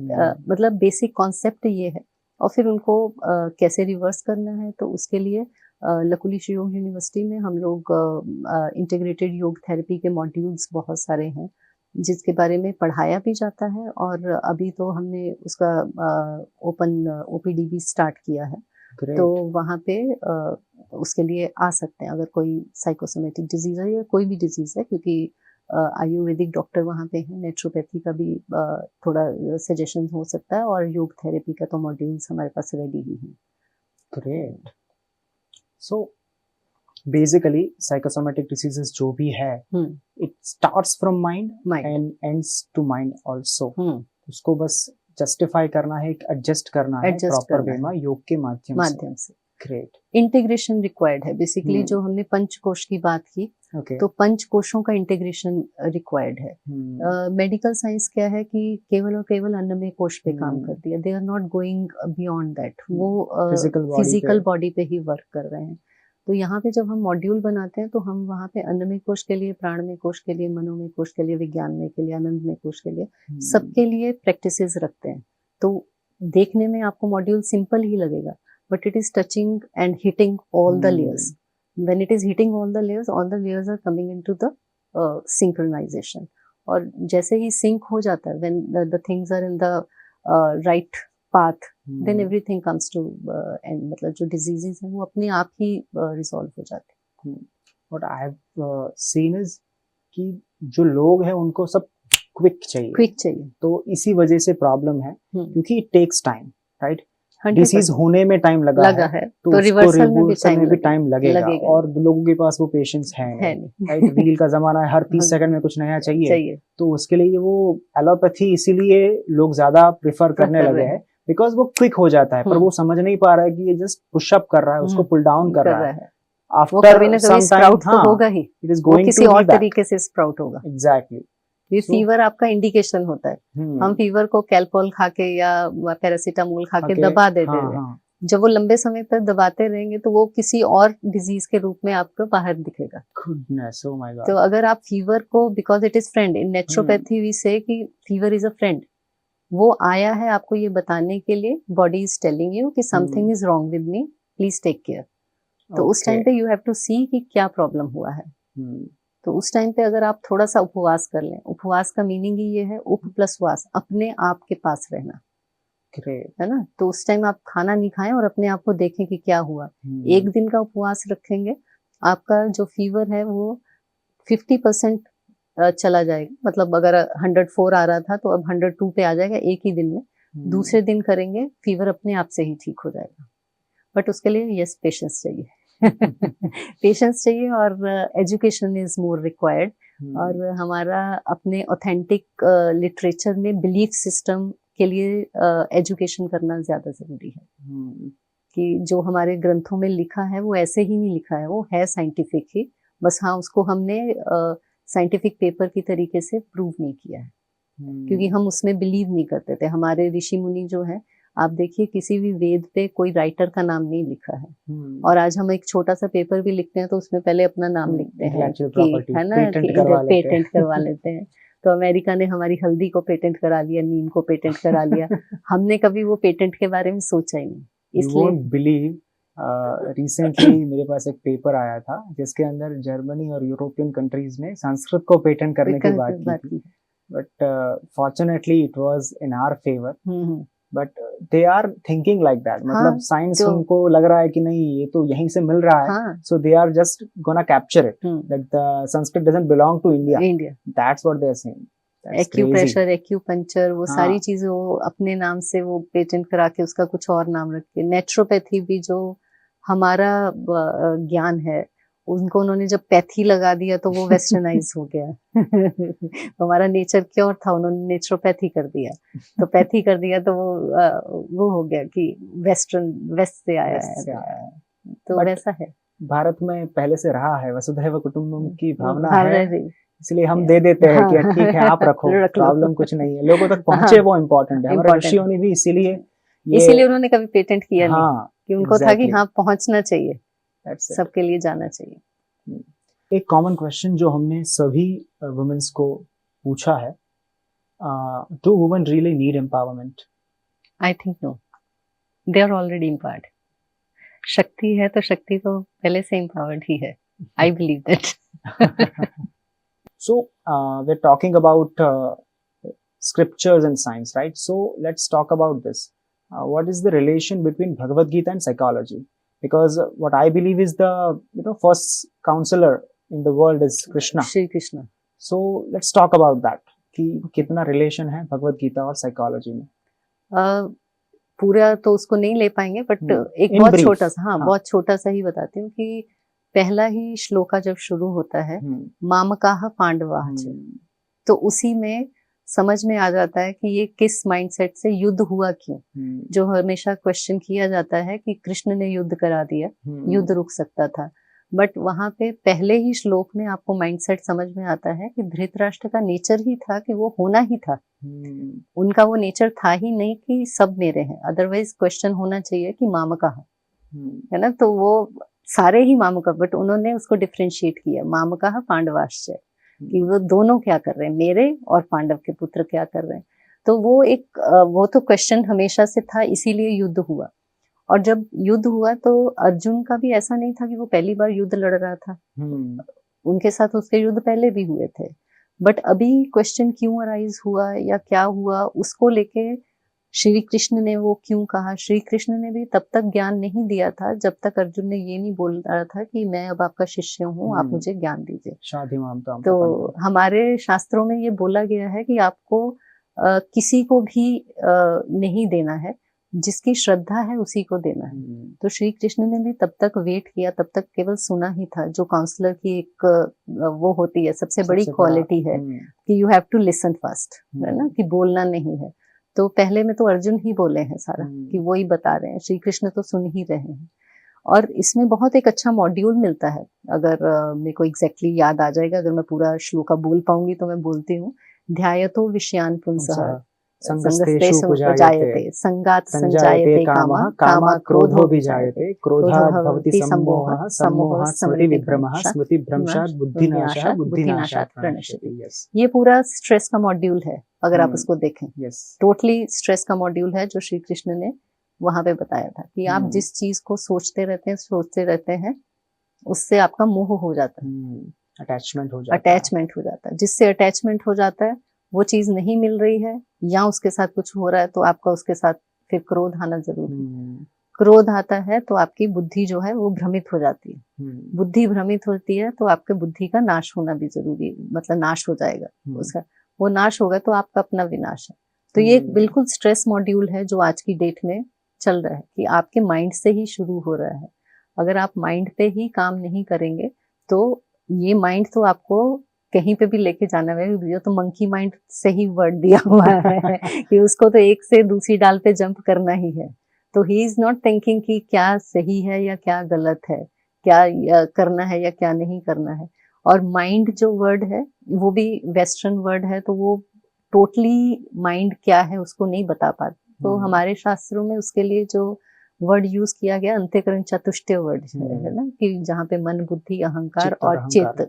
मतलब बेसिक कॉन्सेप्ट ये है। और फिर उनको कैसे रिवर्स करना है, तो उसके लिए लकुली योग यूनिवर्सिटी में हम लोग इंटीग्रेटेड योग थेरेपी के मॉड्यूल्स बहुत सारे हैं जिसके बारे में पढ़ाया भी जाता है, और अभी तो हमने उसका ओपन ओपीडी भी स्टार्ट किया है। Great. तो वहाँ पे उसके लिए आ सकते हैं अगर कोई साइकोसोमेटिक डिजीज है या कोई भी डिजीज है, क्योंकि आयुर्वेदिक डॉक्टर वहाँ पे हैं, नेचुरोपैथी का भी थोड़ा सजेशन हो सकता है, और योग थेरेपी का तो मॉड्यूल्स हमारे पास रेडी ही हैं। Great. So basically psychosomatic diseases जो भी है, it starts from mind and ends to mind also. उसको बस जस्टिफाई करना है, एडजस्ट करना है प्रॉपर वे में योग के माध्यम से। ग्रेट। इंटीग्रेशन रिक्वायर्ड है बेसिकली। जो हमने पंचकोश की बात की, तो पंच कोशों का इंटीग्रेशन रिक्वायर्ड है। मेडिकल साइंस क्या है कि केवल और केवल अन्नमय कोश पे काम करती है, they are not going beyond that, वो फिजिकल बॉडी पे ही वर्क कर रहे हैं। तो यहाँ पे जब हम मॉड्यूल बनाते हैं तो हम वहाँ पे अन्नमय कोश के लिए, प्राणमय कोश के लिए, मनोमय कोश के लिए, विज्ञानमय के लिए, आनंदमय कोश के लिए, सबके लिए प्रैक्टिसेस रखते हैं। तो देखने में आपको मॉड्यूल सिंपल ही लगेगा, but it is touching and hitting all the layers. When it is hitting all the layers are coming into the synchronization. और जैसे ही sync हो जाता है, when the things are in the right path, then everything comes to end. मतलब जो diseases हैं वो अपने आप ही resolve हो जाते हैं। What I have seen is कि जो लोग हैं उनको सब क्विक चाहिए, तो इसी वजह से प्रॉब्लम है, क्योंकि it takes time, right? Disease होने में टाइम लगा है तो रिवर्सल में भी टाइम लगेगा, और लोगों के पास वो पेशेंस है नहीं, राइट? रील का जमाना है, हर 30 सेकंड में कुछ नया चाहिए। तो उसके लिए वो एलोपैथी इसीलिए लोग ज्यादा प्रेफर करने लगे हैं, बिकॉज वो क्विक हो जाता है, पर वो समझ नहीं पा रहा है कि ये जस्ट पुशअप कर रहा है, उसको पुल डाउन कर रहा है। आफ्टर सम टाइम होगा ही, इट इज गोइंग किसी और तरीके से स्प्राउट होगा। एग्जैक्टली। ये फीवर आपका इंडिकेशन होता है। हम फीवर को कैलपोल खा के या पैरासीटामोल खा के दबा देते हैं, जब वो लंबे समय तक दबाते रहेंगे तो वो किसी और डिजीज के रूप में आपको बाहर दिखेगा। Goodness, oh my God. तो अगर आप फीवर को, because it is friend in naturopathy we say कि फीवर इज अ फ्रेंड, वो आया है आपको ये बताने के लिए, बॉडी इज टेलिंग यू कि something is wrong with me, please take care. तो उस टाइम पे यू हैव टू सी कि क्या प्रॉब्लम हुआ है। तो उस टाइम पे अगर आप थोड़ा सा उपवास कर लें, उपवास का मीनिंग ही ये है, उप प्लस वास, अपने आप के पास रहना, है ना। तो उस टाइम आप खाना नहीं खाएं और अपने आप को देखें कि क्या हुआ। एक दिन का उपवास रखेंगे, आपका जो फीवर है वो 50% चला जाएगा। मतलब अगर 104 आ रहा था तो अब 102 पे आ जाएगा एक ही दिन में। दूसरे दिन करेंगे, फीवर अपने आप से ही ठीक हो जाएगा। बट उसके लिए यस पेशेंस चाहिए। पेशेंस चाहिए और एजुकेशन इज मोर रिक्वायर्ड। और हमारा अपने ऑथेंटिक लिटरेचर में बिलीफ सिस्टम के लिए एजुकेशन करना ज्यादा जरूरी है। कि जो हमारे ग्रंथों में लिखा है वो ऐसे ही नहीं लिखा है, वो है साइंटिफिक ही, बस हाँ उसको हमने साइंटिफिक पेपर की तरीके से प्रूव नहीं किया है। क्योंकि हम उसमें बिलीव नहीं करते थे। हमारे ऋषि मुनि जो है, आप देखिए किसी भी वेद पे कोई राइटर का नाम नहीं लिखा है। और आज हम एक छोटा सा पेपर भी लिखते हैं तो उसमें पहले अपना नाम लिखते हैं कि, है ना, कि पेटेंट करवा लेते हैं। तो अमेरिका ने हमारी हल्दी को पेटेंट करा लिया, नीम को पेटेंट करा लिया। हमने कभी वो पेटेंट के बारे में सोचा ही नहीं। इसलिए रिसेंटली मेरे पास एक पेपर आया था जिसके अंदर जर्मनी और यूरोपियन कंट्रीज ने संस्कृत को पेटेंट करने की बात की थी। But fortunately it was in our favour. But they are thinking like that, मतलब साइंस उनको लग रहा है कि नहीं ये तो यहीं से मिल रहा है, so they are just gonna capture it, that the Sanskrit doesn't belong to India. That's what they are saying. Acupressure, acupuncture, वो सारी चीजें वो अपने नाम से वो पेटेंट करा के उसका कुछ और नाम रख के। नेचुरोपैथी भी जो हमारा ज्ञान है, उनको उन्होंने जब पैथी लगा दिया तो वो वेस्टर्नाइज हो गया। तो हमारा नेचर क्योर था, उन्होंने नेचुरोपैथी कर दिया। तो पैथी कर दिया तो वो हो गया कि वेस्ट से आया है। तो वैसा है। भारत में पहले से रहा है वसुधैव कुटुंबकम की भावना है, इसलिए हम दे देते हैं कि ठीक है आप रखो, प्रॉब्लम कुछ नहीं है। लोगों तक पहुंचे वो इम्पोर्टेंट है। हमारे ऋषियों ने भी इसीलिए उन्होंने कभी पेटेंट किया नहीं, कि उनको था कि हाँ पहुंचना चाहिए, सबके लिए जाना चाहिए। एक कॉमन क्वेश्चन जो हमने सभी वुमेन्स को पूछा है, do women really need empowerment? I think no, they are already empowered. शक्ति है तो शक्ति तो पहले से एम्पावर्ड ही है। I believe that. So we're talking about scriptures and science, right? So let's talk about this. What is the relation between Bhagavad Gita and psychology? Because what I believe is the first counselor in the world is Krishna. Shri Krishna. So let's talk about that. कि कितना relation है भगवत गीता और psychology में? पूरा तो उसको नहीं ले पाएंगे, बट एक बहुत छोटा सा, बहुत छोटा सा ही बताती हूँ कि पहला ही श्लोका जब शुरू होता है, मामकाह पांडवाः, तो उसी में समझ में आ जाता है कि ये किस माइंडसेट से युद्ध हुआ क्यों। जो हमेशा क्वेश्चन किया जाता है कि कृष्ण ने युद्ध करा दिया, युद्ध रुक सकता था, बट वहां पे पहले ही श्लोक में आपको माइंडसेट समझ में आता है कि धृतराष्ट्र का नेचर ही था कि वो होना ही था। उनका वो नेचर था ही नहीं कि सब मेरे हैं, अदरवाइज क्वेश्चन होना चाहिए कि मामकाह, है ना। तो वो सारे ही मामका, बट उन्होंने उसको डिफरेंशिएट किया, मामकाह पांडवाश्च, कि वो दोनों क्या कर रहे हैं, मेरे और पांडव के पुत्र क्या कर रहे हैं। तो वो तो क्वेश्चन हमेशा से था, इसीलिए युद्ध हुआ। और जब युद्ध हुआ तो अर्जुन का भी ऐसा नहीं था कि वो पहली बार युद्ध लड़ रहा था। उनके साथ उसके युद्ध पहले भी हुए थे, बट अभी क्वेश्चन क्यों अराइज हुआ या क्या हुआ, उसको लेके श्री कृष्ण ने वो क्यों कहा। श्री कृष्ण ने भी तब तक ज्ञान नहीं दिया था जब तक अर्जुन ने ये नहीं बोल रहा था कि मैं अब आपका शिष्य हूँ, आप मुझे ज्ञान दीजिए। तो हमारे शास्त्रों में ये बोला गया है कि आपको किसी को भी नहीं देना है, जिसकी श्रद्धा है उसी को देना है। तो श्री कृष्ण ने भी तब तक वेट किया, तब तक केवल सुना ही था। जो काउंसलर की एक वो होती है, सबसे बड़ी क्वालिटी है कि you have to listen first, है ना, कि बोलना नहीं है। तो पहले में तो अर्जुन ही बोले हैं सारा, कि वो ही बता रहे हैं, श्री कृष्ण तो सुन ही रहे हैं। और इसमें बहुत एक अच्छा मॉड्यूल मिलता है, अगर मेरे को एग्जैक्टली याद आ जाएगा, अगर मैं पूरा श्लोका बोल पाऊंगी तो मैं बोलती हूँ। ध्यायतो विषयान पुंसः संगस्तेषु उपजायते, संगात् संजायते कामः, कामात् क्रोधो विजायते, क्रोधात् भवति सम्मोहः, सम्मोहात् स्मृतिविभ्रमः, स्मृतिभ्रंशात् बुद्धिनाशः, बुद्धिनाशात् प्रणश्यति। यस, ये पूरा स्ट्रेस का मॉड्यूल है अगर आप उसको देखें। यस, टोटली स्ट्रेस का मॉड्यूल है जो श्री कृष्ण ने वहां पे बताया था कि आप जिस चीज को सोचते रहते हैं उससे आपका मोह हो जाता है, अटैचमेंट हो जाता है। जिससे अटैचमेंट हो जाता है वो चीज नहीं मिल रही है या उसके साथ कुछ हो रहा है तो आपका उसके साथ फिर क्रोध आना जरूरी है। क्रोध आता है तो आपकी बुद्धि जो है वो भ्रमित हो जाती है। बुद्धि भ्रमित होती है तो आपके बुद्धि का नाश होना भी जरूरी है, मतलब नाश हो जाएगा उसका, वो नाश होगा तो आपका अपना विनाश है। तो ये एक बिल्कुल स्ट्रेस मॉड्यूल है जो आज की डेट में चल रहा है कि आपके माइंड से ही शुरू हो रहा है। अगर आप माइंड पे ही काम नहीं करेंगे तो ये माइंड तो आपको कहीं पे भी लेके जाना है। ये तो मंकी माइंड से ही वर्ड दिया हुआ है कि उसको तो एक से दूसरी डाल पे जंप करना ही है। तो ही इज नॉट थिंकिंग कि क्या सही है या क्या गलत है, क्या करना है या क्या नहीं करना है। और माइंड जो वर्ड है वो भी वेस्टर्न वर्ड है, तो वो टोटली माइंड क्या है उसको नहीं बता पाते। तो हमारे शास्त्रों में उसके लिए जो वर्ड यूज किया गया अंतःकरण चतुष्टय वर्ड है ना, कि जहाँ पे मन, बुद्धि, अहंकार और चित्त,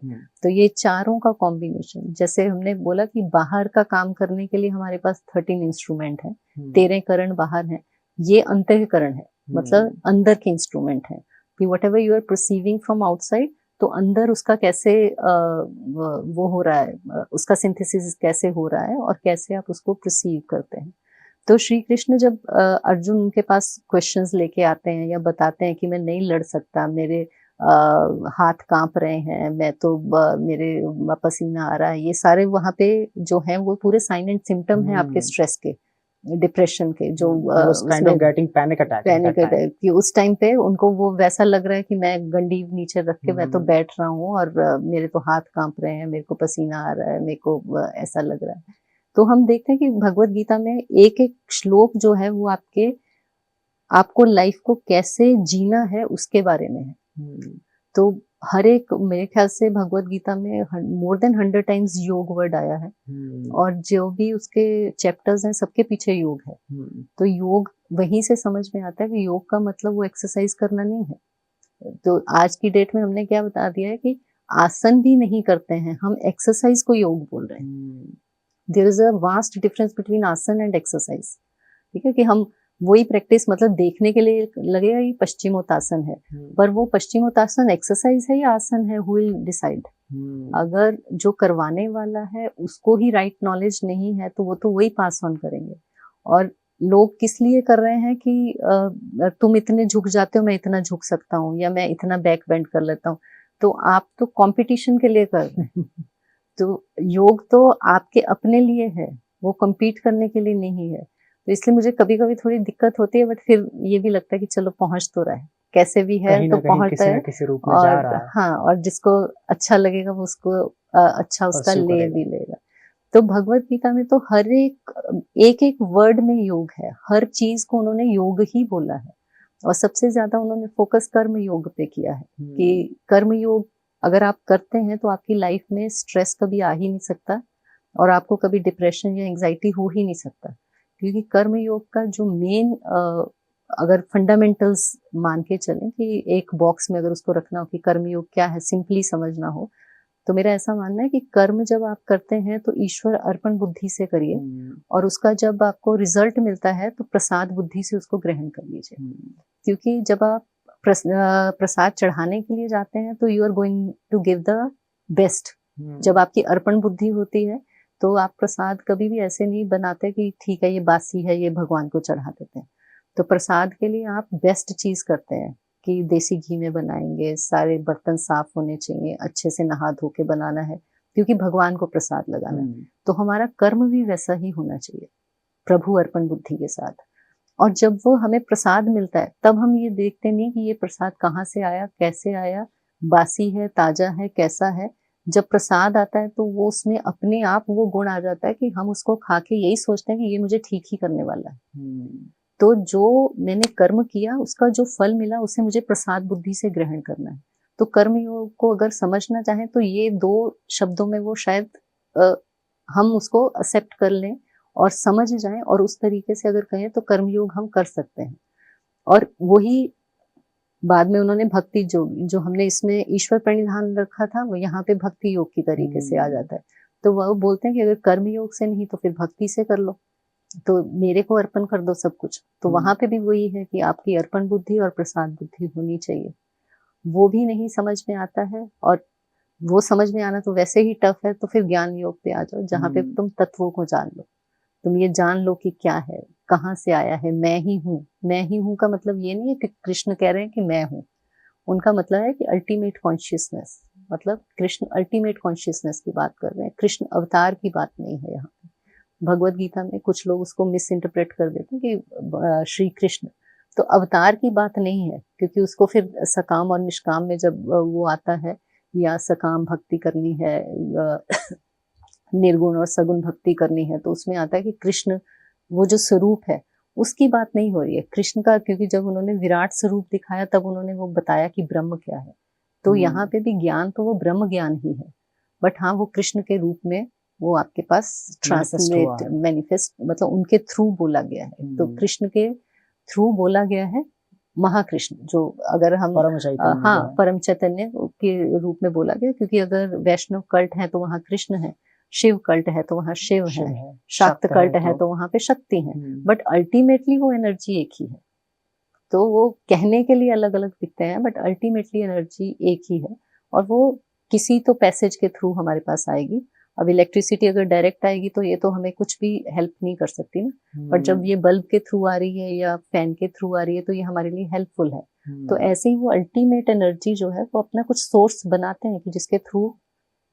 तो ये चारों का कॉम्बिनेशन। जैसे हमने बोला कि बाहर का काम करने के लिए हमारे पास 13 इंस्ट्रूमेंट है, 13 करण बाहर है, ये अंतःकरण है, मतलब अंदर के इंस्ट्रूमेंट है कि whatever you are perceiving from outside, तो अंदर उसका कैसे वो हो रहा है, उसका सिंथेसिस कैसे हो रहा है और कैसे आप उसको परसीव करते हैं। तो श्री कृष्ण जब अर्जुन उनके पास क्वेश्चंस लेके आते हैं या बताते हैं कि मैं नहीं लड़ सकता, मेरे हाथ कांप रहे हैं, मैं तो मेरे पसीना आ रहा है, ये सारे वहां पे जो हैं वो पूरे साइन एंड सिम्टम है आपके स्ट्रेस के, डिप्रेशन के, जो पैनिक अटैक कि उस टाइम पे उनको वो वैसा लग रहा है कि मैं गंडी नीचे रख के मैं तो बैठ रहा हूँ और मेरे तो हाथ कांप रहे हैं, मेरे को पसीना आ रहा है, मेरे को ऐसा लग रहा है। तो हम देखते हैं कि भगवत गीता में एक एक श्लोक जो है वो आपको लाइफ को कैसे जीना है उसके बारे में है। तो हर एक, मेरे ख्याल से भगवत गीता में मोर देन 100 टाइम्स योग वर्ड आया है और जो भी उसके चैप्टर्स हैं सबके पीछे योग है। तो योग वहीं से समझ में आता है कि योग का मतलब वो एक्सरसाइज करना नहीं है। तो आज की डेट में हमने क्या बता दिया है कि आसन भी नहीं करते हैं हम, एक्सरसाइज को योग बोल रहे हैं। There is a vast difference between asana and exercise. ठीक है कि हम वही प्रैक्टिस, मतलब देखने के लिए लगेगा ये पश्चिमोत्तासन है, पर वो पश्चिमोत्तासन एक्सरसाइज है या आसन है, हु विल डिसाइड। अगर जो करवाने वाला है उसको ही राइट नॉलेज नहीं है तो वो तो वही पास ऑन करेंगे। और लोग किस लिए कर रहे हैं कि तुम इतने झुक जाते हो, मैं इतना झुक सकता हूँ, या मैं इतना बैक बेंड कर लेता हूँ। तो आप तो कंपटीशन के लिए कर रहे हैं। तो योग तो आपके अपने लिए है, वो compete करने के लिए नहीं है। तो इसलिए मुझे कभी कभी थोड़ी दिक्कत होती है, बट फिर ये भी लगता है कि चलो पहुंच तो रहा है, कैसे भी है तो पहुंचता है, किसी रूप में जा रहा है। हाँ, और जिसको अच्छा लगेगा वो उसको अच्छा उसका ले भी लेगा। तो भगवत गीता में तो हर एक वर्ड में योग है, हर चीज को उन्होंने योग ही बोला है। और सबसे ज्यादा उन्होंने फोकस कर्म योग पे किया है कि कर्म योग अगर आप करते हैं तो आपकी लाइफ में स्ट्रेस कभी आ ही नहीं सकता और आपको कभी डिप्रेशन या एंजाइटी हो ही नहीं सकता। क्योंकि कर्म योग का जो मेन अगर फंडामेंटल्स मान के चलें कि एक बॉक्स में अगर उसको रखना हो कि कर्म योग क्या है, सिंपली समझना हो, तो मेरा ऐसा मानना है कि कर्म जब आप करते हैं तो ईश्वर अर्पण बुद्धि से करिए और उसका जब आपको रिजल्ट मिलता है तो प्रसाद बुद्धि से उसको ग्रहण कर लीजिए। क्योंकि जब आप प्रसाद चढ़ाने के लिए जाते हैं तो you are going to give the best. जब आपकी अर्पण बुद्धि होती है तो आप प्रसाद कभी भी ऐसे नहीं बनाते कि ठीक है ये बासी है ये भगवान को चढ़ा देते हैं। तो प्रसाद के लिए आप बेस्ट चीज करते हैं कि देसी घी में बनाएंगे, सारे बर्तन साफ होने चाहिए, अच्छे से नहा धो के बनाना है क्योंकि भगवान को प्रसाद लगाना है। तो हमारा कर्म भी वैसा ही होना चाहिए, प्रभु अर्पण बुद्धि के साथ। और जब वो हमें प्रसाद मिलता है तब हम ये देखते नहीं कि ये प्रसाद कहाँ से आया, कैसे आया, बासी है, ताजा है, कैसा है। जब प्रसाद आता है तो वो उसमें अपने आप वो गुण आ जाता है कि हम उसको खा के यही सोचते हैं कि ये मुझे ठीक ही करने वाला है। तो जो मैंने कर्म किया उसका जो फल मिला उसे मुझे प्रसाद बुद्धि से ग्रहण करना है। तो कर्म योग को अगर समझना चाहें तो ये 2 शब्दों में वो शायद हम उसको एक्सेप्ट कर लें और समझ जाएं और उस तरीके से अगर कहें तो कर्मयोग हम कर सकते हैं। और वही बाद में उन्होंने भक्ति जो हमने इसमें ईश्वर प्रणिधान रखा था वो यहाँ पे भक्ति योग की तरीके से आ जाता है। तो वो बोलते हैं कि अगर कर्म योग से नहीं तो फिर भक्ति से कर लो, तो मेरे को अर्पण कर दो सब कुछ। तो वहां पे भी वही है कि आपकी अर्पण बुद्धि और प्रसाद बुद्धि होनी चाहिए। वो भी नहीं समझ में आता है, और वो समझ में आना तो वैसे ही टफ है, तो फिर ज्ञान योग पे आ जाओ जहाँ पे तुम तत्वों को जान लो। तुम ये जान लो कि क्या है, कहाँ से आया है, मैं ही हूँ। मैं ही हूँ का मतलब ये नहीं है कि कृष्ण कह रहे हैं कि मैं हूँ। उनका मतलब है कि अल्टीमेट कॉन्शियसनेस, मतलब कृष्ण अल्टीमेट कॉन्शियसनेस की बात कर रहे हैं, कृष्ण अवतार की बात नहीं है यहाँ पे। भगवत गीता में कुछ लोग उसको मिस इंटरप्रेट कर देते हैं कि श्री कृष्ण, तो अवतार की बात नहीं है, क्योंकि उसको फिर सकाम और निष्काम में जब वो आता है, या सकाम भक्ति करनी है, निर्गुण और सगुण भक्ति करनी है, तो उसमें आता है कि कृष्ण वो जो स्वरूप है उसकी बात नहीं हो रही है कृष्ण का, क्योंकि जब उन्होंने विराट स्वरूप दिखाया तब उन्होंने वो बताया कि ब्रह्म क्या है। तो यहाँ पे भी ज्ञान तो वो ब्रह्म ज्ञान ही है, बट हाँ वो कृष्ण के रूप में वो आपके पास ट्रांसलेट मैनिफेस्ट, मतलब उनके थ्रू बोला गया है। तो कृष्ण के थ्रू बोला गया है महाकृष्ण, जो अगर हम परम चैतन्य के रूप में बोला गया, क्योंकि अगर वैष्णव कल्ट है तो वहाँ कृष्ण है, शिव कल्ट है तो वहाँ शिव है, शाक्त कल्ट है तो वहाँ पे शक्ति है, बट अल्टीमेटली वो एनर्जी एक ही है। तो वो कहने के लिए अलग अलग दिखते हैं, बट अल्टीमेटली एनर्जी एक ही है, और वो किसी तो पैसेज के थ्रू हमारे पास आएगी। अब इलेक्ट्रिसिटी अगर डायरेक्ट आएगी तो ये तो हमें कुछ भी हेल्प नहीं कर सकती ना, बट जब ये बल्ब के थ्रू आ रही है या फैन के थ्रू आ रही है तो ये हमारे लिए हेल्पफुल है। तो ऐसे ही वो अल्टीमेट एनर्जी जो है वो अपना कुछ सोर्स बनाते हैं कि जिसके थ्रू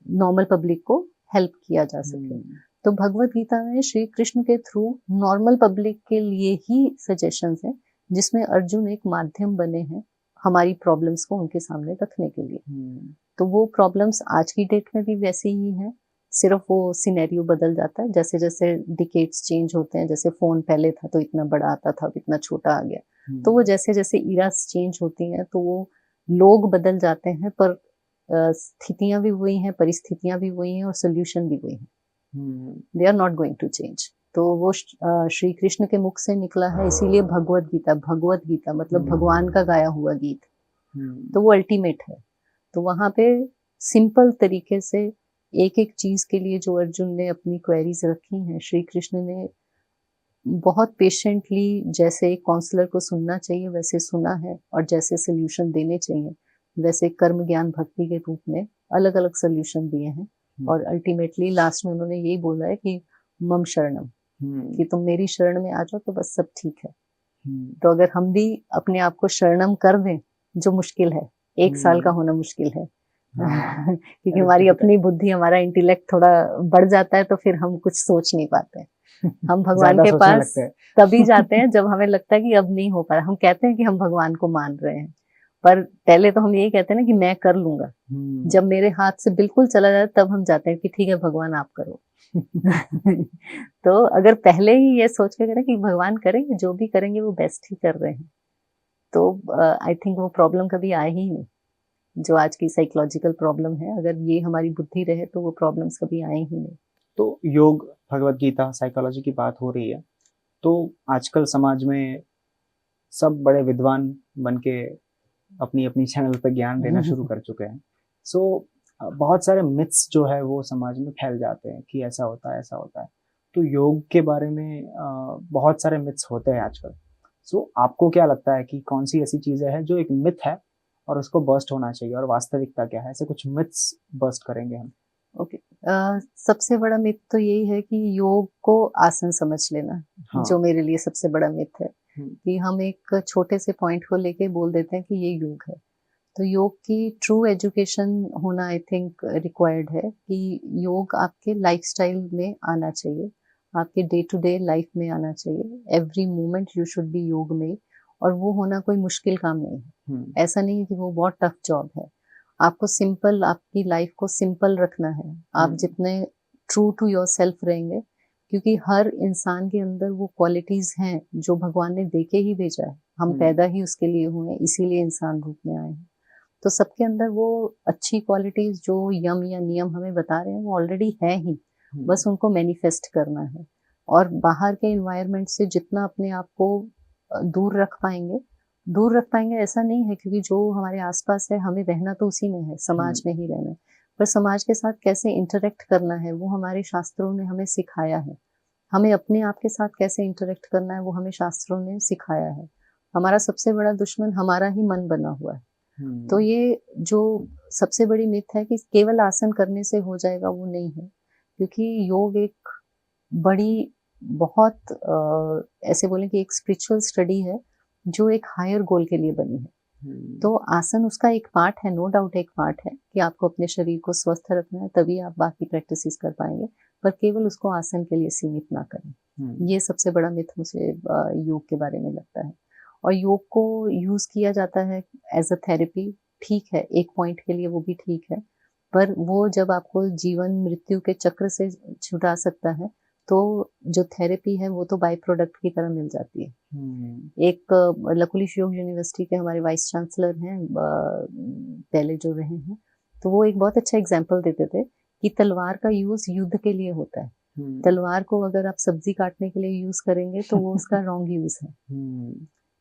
नॉर्मल पब्लिक को हेल्प किया जा सके। तो भगवत गीता में श्री कृष्ण के थ्रू नॉर्मल पब्लिक के लिए ही सजेशंस हैं, जिसमें अर्जुन एक माध्यम बने हैं हमारी प्रॉब्लम्स को उनके सामने रखने के लिए। तो वो प्रॉब्लम्स आज की डेट में भी वैसी ही हैं, सिर्फ वो सिनेरियो बदल जाता है जैसे जैसे डिकेड्स चेंज होते हैं। जैसे फोन पहले था तो इतना बड़ा आता था, अब इतना छोटा आ गया। तो वो जैसे जैसे इरास चेंज होती हैं तो वो लोग बदल जाते हैं, पर स्थितियां भी वही हैं, परिस्थितियां भी वही हैं, और सोल्यूशन भी वही हैं। They are not going to change. तो वो श्री कृष्ण के मुख से निकला है, इसीलिए भगवत गीता, भगवत गीता मतलब भगवान का गाया हुआ गीत। तो वो अल्टीमेट है। तो वहां पे सिंपल तरीके से एक एक चीज के लिए जो अर्जुन ने अपनी क्वेरीज रखी हैं, श्री कृष्ण ने बहुत पेशेंटली, जैसे एक काउंसलर को सुनना चाहिए वैसे सुना है, और जैसे सोल्यूशन देने चाहिए वैसे कर्म ज्ञान भक्ति के रूप में अलग अलग सोल्यूशन दिए हैं। और अल्टीमेटली लास्ट में उन्होंने यही बोला है कि मम शरणम, कि तुम मेरी शरण में आ जाओ तो बस सब ठीक है। तो अगर हम भी अपने आप को शरणम कर दें, जो मुश्किल है, 1 साल का होना मुश्किल है, क्योंकि हमारी अपनी बुद्धि, हमारा इंटेलेक्ट थोड़ा बढ़ जाता है, तो फिर हम कुछ सोच नहीं पाते। हम भगवान के पास तभी जाते हैं जब हमें लगता है कि अब नहीं हो पा रहा। हम कहते हैं कि हम भगवान को मान रहे हैं, पर पहले तो हम यही कहते हैं ना कि मैं कर लूंगा। जब मेरे हाथ से बिल्कुल चला जाए तब हम जाते हैं कि ठीक है भगवान आप करो। तो अगर पहले ही ये सोच के करें कि भगवान करेंगे, जो भी करेंगे वो बेस्ट ही कर रहे हैं, तो आई थिंक वो प्रॉब्लम कभी आए ही नहीं। जो आज की साइकोलॉजिकल प्रॉब्लम है, अगर ये हमारी बुद्धि रहे तो वो प्रॉब्लम्स कभी आए ही नहीं। तो योग, भगवत गीता, साइकोलॉजी की बात हो रही है, तो आजकल समाज में सब बड़े विद्वान बन के अपनी अपनी चैनल पे ज्ञान देना शुरू कर चुके हैं। सो बहुत सारे मिथ्स जो है वो समाज में फैल जाते हैं कि ऐसा होता है, ऐसा होता है। तो योग के बारे में बहुत सारे मिथ्स होते हैं आजकल। सो आपको क्या लगता है कि कौन सी ऐसी चीजें हैं जो एक मिथ है और उसको बस्ट होना चाहिए, और वास्तविकता क्या है? ऐसे कुछ मिथ्स बस्ट करेंगे हम। ओके सबसे बड़ा मिथ तो यही है कि योग को आसन समझ लेना। हाँ। जो मेरे लिए सबसे बड़ा मिथ है कि हम एक छोटे से पॉइंट को लेके बोल देते हैं कि ये योग है। तो योग की ट्रू एजुकेशन होना आई थिंक रिक्वायर्ड है, कि योग आपके लाइफस्टाइल में आना चाहिए, आपके डे टू डे लाइफ में आना चाहिए। Every moment you should be योग में, और वो होना कोई मुश्किल काम नहीं है। ऐसा नहीं है कि वो बहुत टफ जॉब है। आपको सिंपल, आपकी लाइफ को सिंपल रखना है। आप जितने ट्रू टू योर सेल्फ रहेंगे, क्योंकि हर इंसान के अंदर वो क्वालिटीज हैं जो भगवान ने देके ही भेजा है। हम पैदा ही उसके लिए हुए हैं, इसीलिए इंसान रूप में आए हैं। तो सबके अंदर वो अच्छी क्वालिटीज जो यम या नियम हमें बता रहे हैं वो ऑलरेडी है ही, बस उनको मैनिफेस्ट करना है। और बाहर के इन्वायरमेंट से जितना अपने आप को दूर रख पाएंगे ऐसा नहीं है, क्योंकि जो हमारे आसपास है हमें रहना तो उसी में है, समाज में ही रहना है, पर समाज के साथ कैसे इंटरेक्ट करना है वो हमारे शास्त्रों ने हमें सिखाया है। हमें अपने आप के साथ कैसे इंटरेक्ट करना है वो हमें शास्त्रों ने सिखाया है। हमारा सबसे बड़ा दुश्मन हमारा ही मन बना हुआ है। तो ये जो सबसे बड़ी मिथ है कि केवल आसन करने से हो जाएगा, वो नहीं है, क्योंकि योग एक बड़ी बहुत ऐसे बोलें कि एक स्पिरिचुअल स्टडी है जो एक हायर गोल के लिए बनी है। तो आसन उसका एक पार्ट है, नो डाउट एक पार्ट है कि आपको अपने शरीर को स्वस्थ रखना है, तभी आप बाकी प्रैक्टिसेस कर पाएंगे, पर केवल उसको आसन के लिए सीमित ना करें। ये सबसे बड़ा मिथ मुझे योग के बारे में लगता है। और योग को यूज किया जाता है एज अ थेरेपी, ठीक है, एक पॉइंट के लिए वो भी ठीक है, पर वो जब आपको जीवन मृत्यु के चक्र से छुड़ा सकता है, तो जो थेरेपी है वो तो बाय प्रोडक्ट की तरह मिल जाती है। एक लकुलिश योग यूनिवर्सिटी के हमारे वाइस चांसलर हैं, पहले जो रहे हैं, तो वो एक बहुत अच्छा एग्जाम्पल देते थे कि तलवार का यूज युद्ध के लिए होता है। तलवार को अगर आप सब्जी काटने के लिए यूज करेंगे तो वो उसका रॉन्ग यूज है।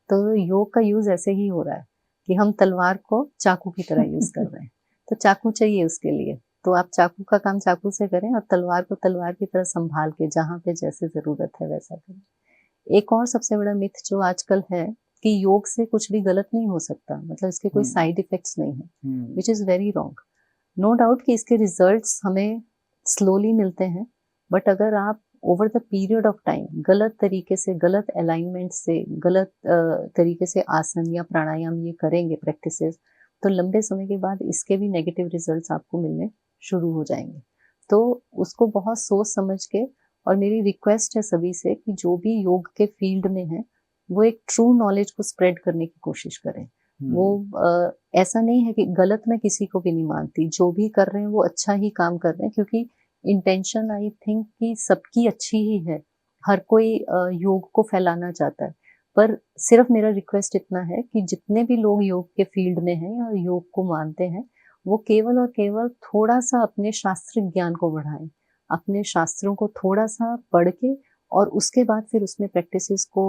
तो योग का यूज ऐसे ही हो रहा है कि हम तलवार को चाकू की तरह यूज कर रहे हैं। तो चाकू चाहिए उसके लिए, तो आप चाकू का काम चाकू से करें और तलवार को तलवार की तरह संभाल के जहां पे जैसे जरूरत है वैसा करें। एक और सबसे बड़ा मिथ जो आजकल है कि योग से कुछ भी गलत नहीं हो सकता, मतलब इसके कोई साइड इफेक्ट्स नहीं है, which is very wrong. No doubt कि इसके रिजल्ट्स हमें स्लोली मिलते हैं, बट अगर आप over the period of time गलत तरीके से, गलत अलाइनमेंट से, गलत तरीके से आसन या प्राणायाम ये करेंगे प्रैक्टिसेस, तो लंबे समय के बाद इसके भी नेगेटिव रिजल्ट्स आपको मिलने शुरू हो जाएंगे। तो उसको बहुत सोच समझ के, और मेरी रिक्वेस्ट है सभी से कि जो भी योग के फील्ड में है वो एक ट्रू नॉलेज को स्प्रेड करने की कोशिश करें। वो ऐसा नहीं है कि गलत मैं किसी को भी नहीं मानती, जो भी कर रहे हैं वो अच्छा ही काम कर रहे हैं, क्योंकि इंटेंशन आई थिंक कि सबकी अच्छी ही है, हर कोई योग को फैलाना चाहता है। पर सिर्फ मेरा रिक्वेस्ट इतना है कि जितने भी लोग योग के फील्ड में हैं या योग को मानते हैं, वो केवल और केवल थोड़ा सा अपने शास्त्र ज्ञान को बढ़ाएं, अपने शास्त्रों को थोड़ा सा पढ़ के, और उसके बाद फिर उसमें प्रैक्टिसेस को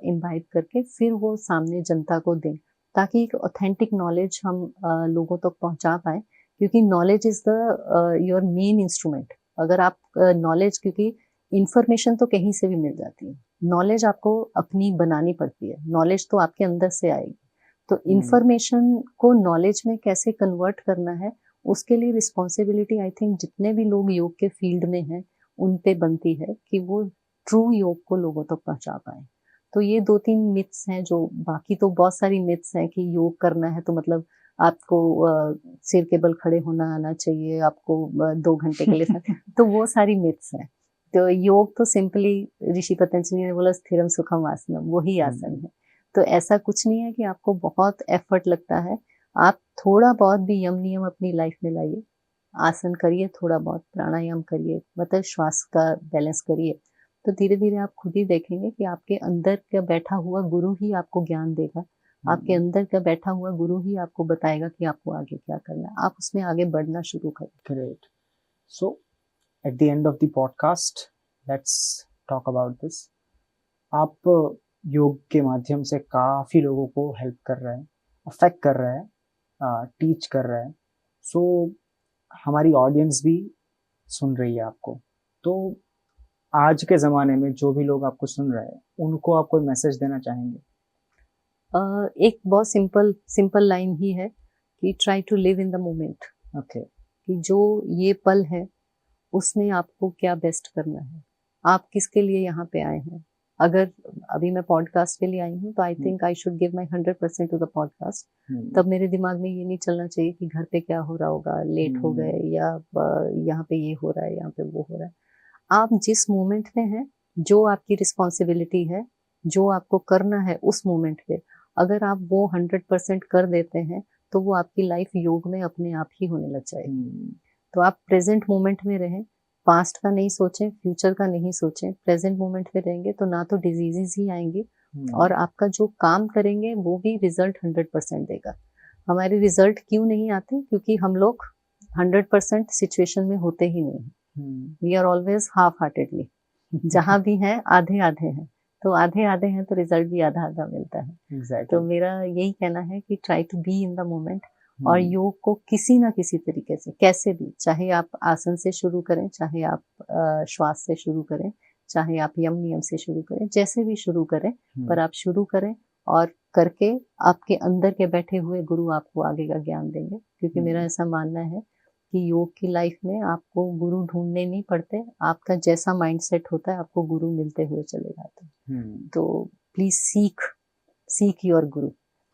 इम्बाइब करके फिर वो सामने जनता को दें, ताकि एक ऑथेंटिक नॉलेज हम लोगों तक पहुंचा पाए, क्योंकि knowledge is the your main instrument. अगर आप नॉलेज, क्योंकि इंफॉर्मेशन तो कहीं से भी मिल जाती है, नॉलेज आपको अपनी बनानी पड़ती है, नॉलेज तो आपके अंदर से आएगी। तो इंफॉर्मेशन को नॉलेज में कैसे कन्वर्ट करना है, उसके लिए रिस्पॉन्सिबिलिटी आई थिंक जितने भी लोग योग के फील्ड में हैं उन पे बनती है कि वो ट्रू योग को लोगों तक पहुंचा पाए। तो ये 2-3 मिथ्स हैं, जो बाकी तो बहुत सारी मिथ्स हैं कि योग करना है तो मतलब आपको सिर के बल खड़े होना आना चाहिए, आपको 2 घंटे के लिए तो वो सारी मिथ्स हैं। तो योग तो सिंपली ऋषि पतंजलि ने बोला स्थिरम सुखम आसनम, वही आसन है। तो ऐसा कुछ नहीं है कि आपको बहुत एफर्ट लगता है, आप थोड़ा बहुत भी यम नियम अपनी लाइफ में लाइए, आसन करिए, थोड़ा बहुत प्राणायाम करिए, मतलब श्वास का बैलेंस करिए, तो धीरे धीरे आप खुद ही देखेंगे कि आपके अंदर का बैठा हुआ गुरु ही आपको ज्ञान देगा, आपके अंदर का बैठा हुआ गुरु ही आपको बताएगा कि आपको आगे क्या करना है, आप उसमें आगे बढ़ना शुरू करें। Great. So at the end of the podcast let's talk about this. आप योग के माध्यम से काफ़ी लोगों को हेल्प कर रहे हैं, अफेक्ट कर रहे हैं, टीच कर रहे हैं। सो हमारी ऑडियंस भी सुन रही है आपको, तो आज के ज़माने में जो भी लोग आपको सुन रहे हैं उनको आप कोई मैसेज देना चाहेंगे? एक बहुत सिंपल लाइन ही है कि try to live in the moment. Okay. कि जो ये पल है उसमें आपको क्या बेस्ट करना है, आप किसके लिए यहाँ पे आए हैं। अगर अभी मैं पॉडकास्ट के लिए आई हूँ तो I think I should give my 100% to the podcast. तब मेरे दिमाग में ये नहीं चलना चाहिए कि घर पे क्या हो रहा होगा, लेट हो गए, या यहाँ पे ये हो रहा है, यहाँ पे वो हो रहा है। आप जिस मोमेंट में हैं, जो आपकी रिस्पॉन्सिबिलिटी है, जो आपको करना है उस मोमेंट पे, अगर आप वो 100% कर देते हैं तो वो आपकी लाइफ योग में अपने आप ही होने लग जाएगी। तो आप प्रेजेंट मोमेंट में रहें, पास्ट का नहीं सोचें, फ्यूचर का नहीं सोचें, प्रेजेंट मोमेंट में रहेंगे तो ना तो डिजीजेस ही आएंगी और आपका जो काम करेंगे वो भी रिजल्ट 100% देगा। हमारे रिजल्ट क्यों नहीं आते? क्योंकि हम लोग 100% सिचुएशन में होते ही नहीं, we are always half heartedly. जहाँ भी हैं आधे आधे हैं, तो आधे आधे हैं तो रिजल्ट भी आधा आधा मिलता है। तो एग्जैक्टली। मेरा यही कहना है कि try to be in the moment, और योग को किसी ना किसी तरीके से, कैसे भी, चाहे आप आसन से शुरू करें, चाहे आप श्वास से शुरू करें, चाहे आप यम नियम से शुरू करें, जैसे भी शुरू करें, पर आप शुरू करें, और करके आपके अंदर के बैठे हुए गुरु आपको आगे का ज्ञान देंगे। क्योंकि मेरा ऐसा मानना है कि योग की लाइफ में आपको गुरु ढूंढने नहीं पड़ते, आपका जैसा माइंडसेट होता है आपको गुरु मिलते हुए चले जाते हैं। तो please seek your guru.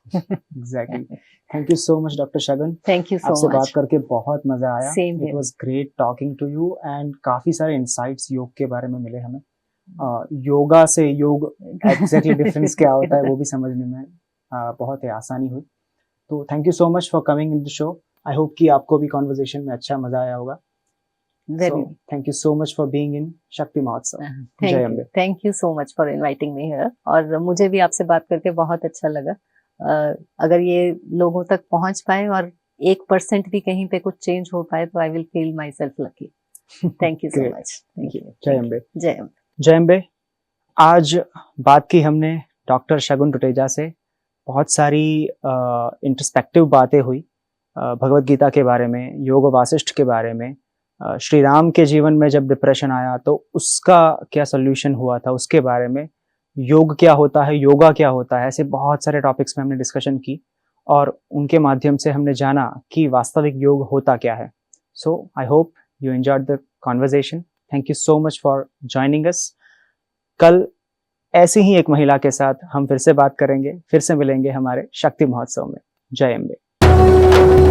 Exactly. Thank you so much doctor Shagun. Thank you so आपसे बात मच। करके बहुत मजा आया। Same it here. Was great talking to you and काफी सारे इंसाइट्स योग के बारे में मिले हमें। योगा से योग एग्जैक्टली डिफरेंस क्या होता है वो भी समझने में बहुत ही आसानी हुई। तो thank you so much for coming in the show. I hope कि आपको भी कॉन्वर्सेशन में अच्छा मजा आया होगा। Thank you so much for being in शक्ति महोत्सव। जय Ambe. Thank you so much for inviting me here, और मुझे भी आपसे बात करके बहुत अच्छा लगा। अगर ये लोगों तक पहुंच पाए और 1% भी कहीं पे कुछ चेंज हो पाए तो I will feel my self lucky. Thank you so much. Thank you. जय अम्बे। जय अम्बे। जय अम्बे। आज बात की हमने डॉक्टर शगुन टुटेजा से, बहुत सारी इंट्रोस्पेक्टिव बातें हुई भगवत गीता के बारे में, योग वासिष्ठ के बारे में, श्री राम के जीवन में जब डिप्रेशन आया तो उसका क्या सोल्यूशन हुआ था उसके बारे में, योग क्या होता है, योगा क्या होता है, ऐसे बहुत सारे टॉपिक्स में हमने डिस्कशन की और उनके माध्यम से हमने जाना कि वास्तविक योग होता क्या है। So I hope you enjoyed the conversation. Thank you so much for joining us. कल ऐसी ही एक महिला के साथ हम फिर से बात करेंगे, फिर से मिलेंगे हमारे शक्ति महोत्सव में। जय अम्बे।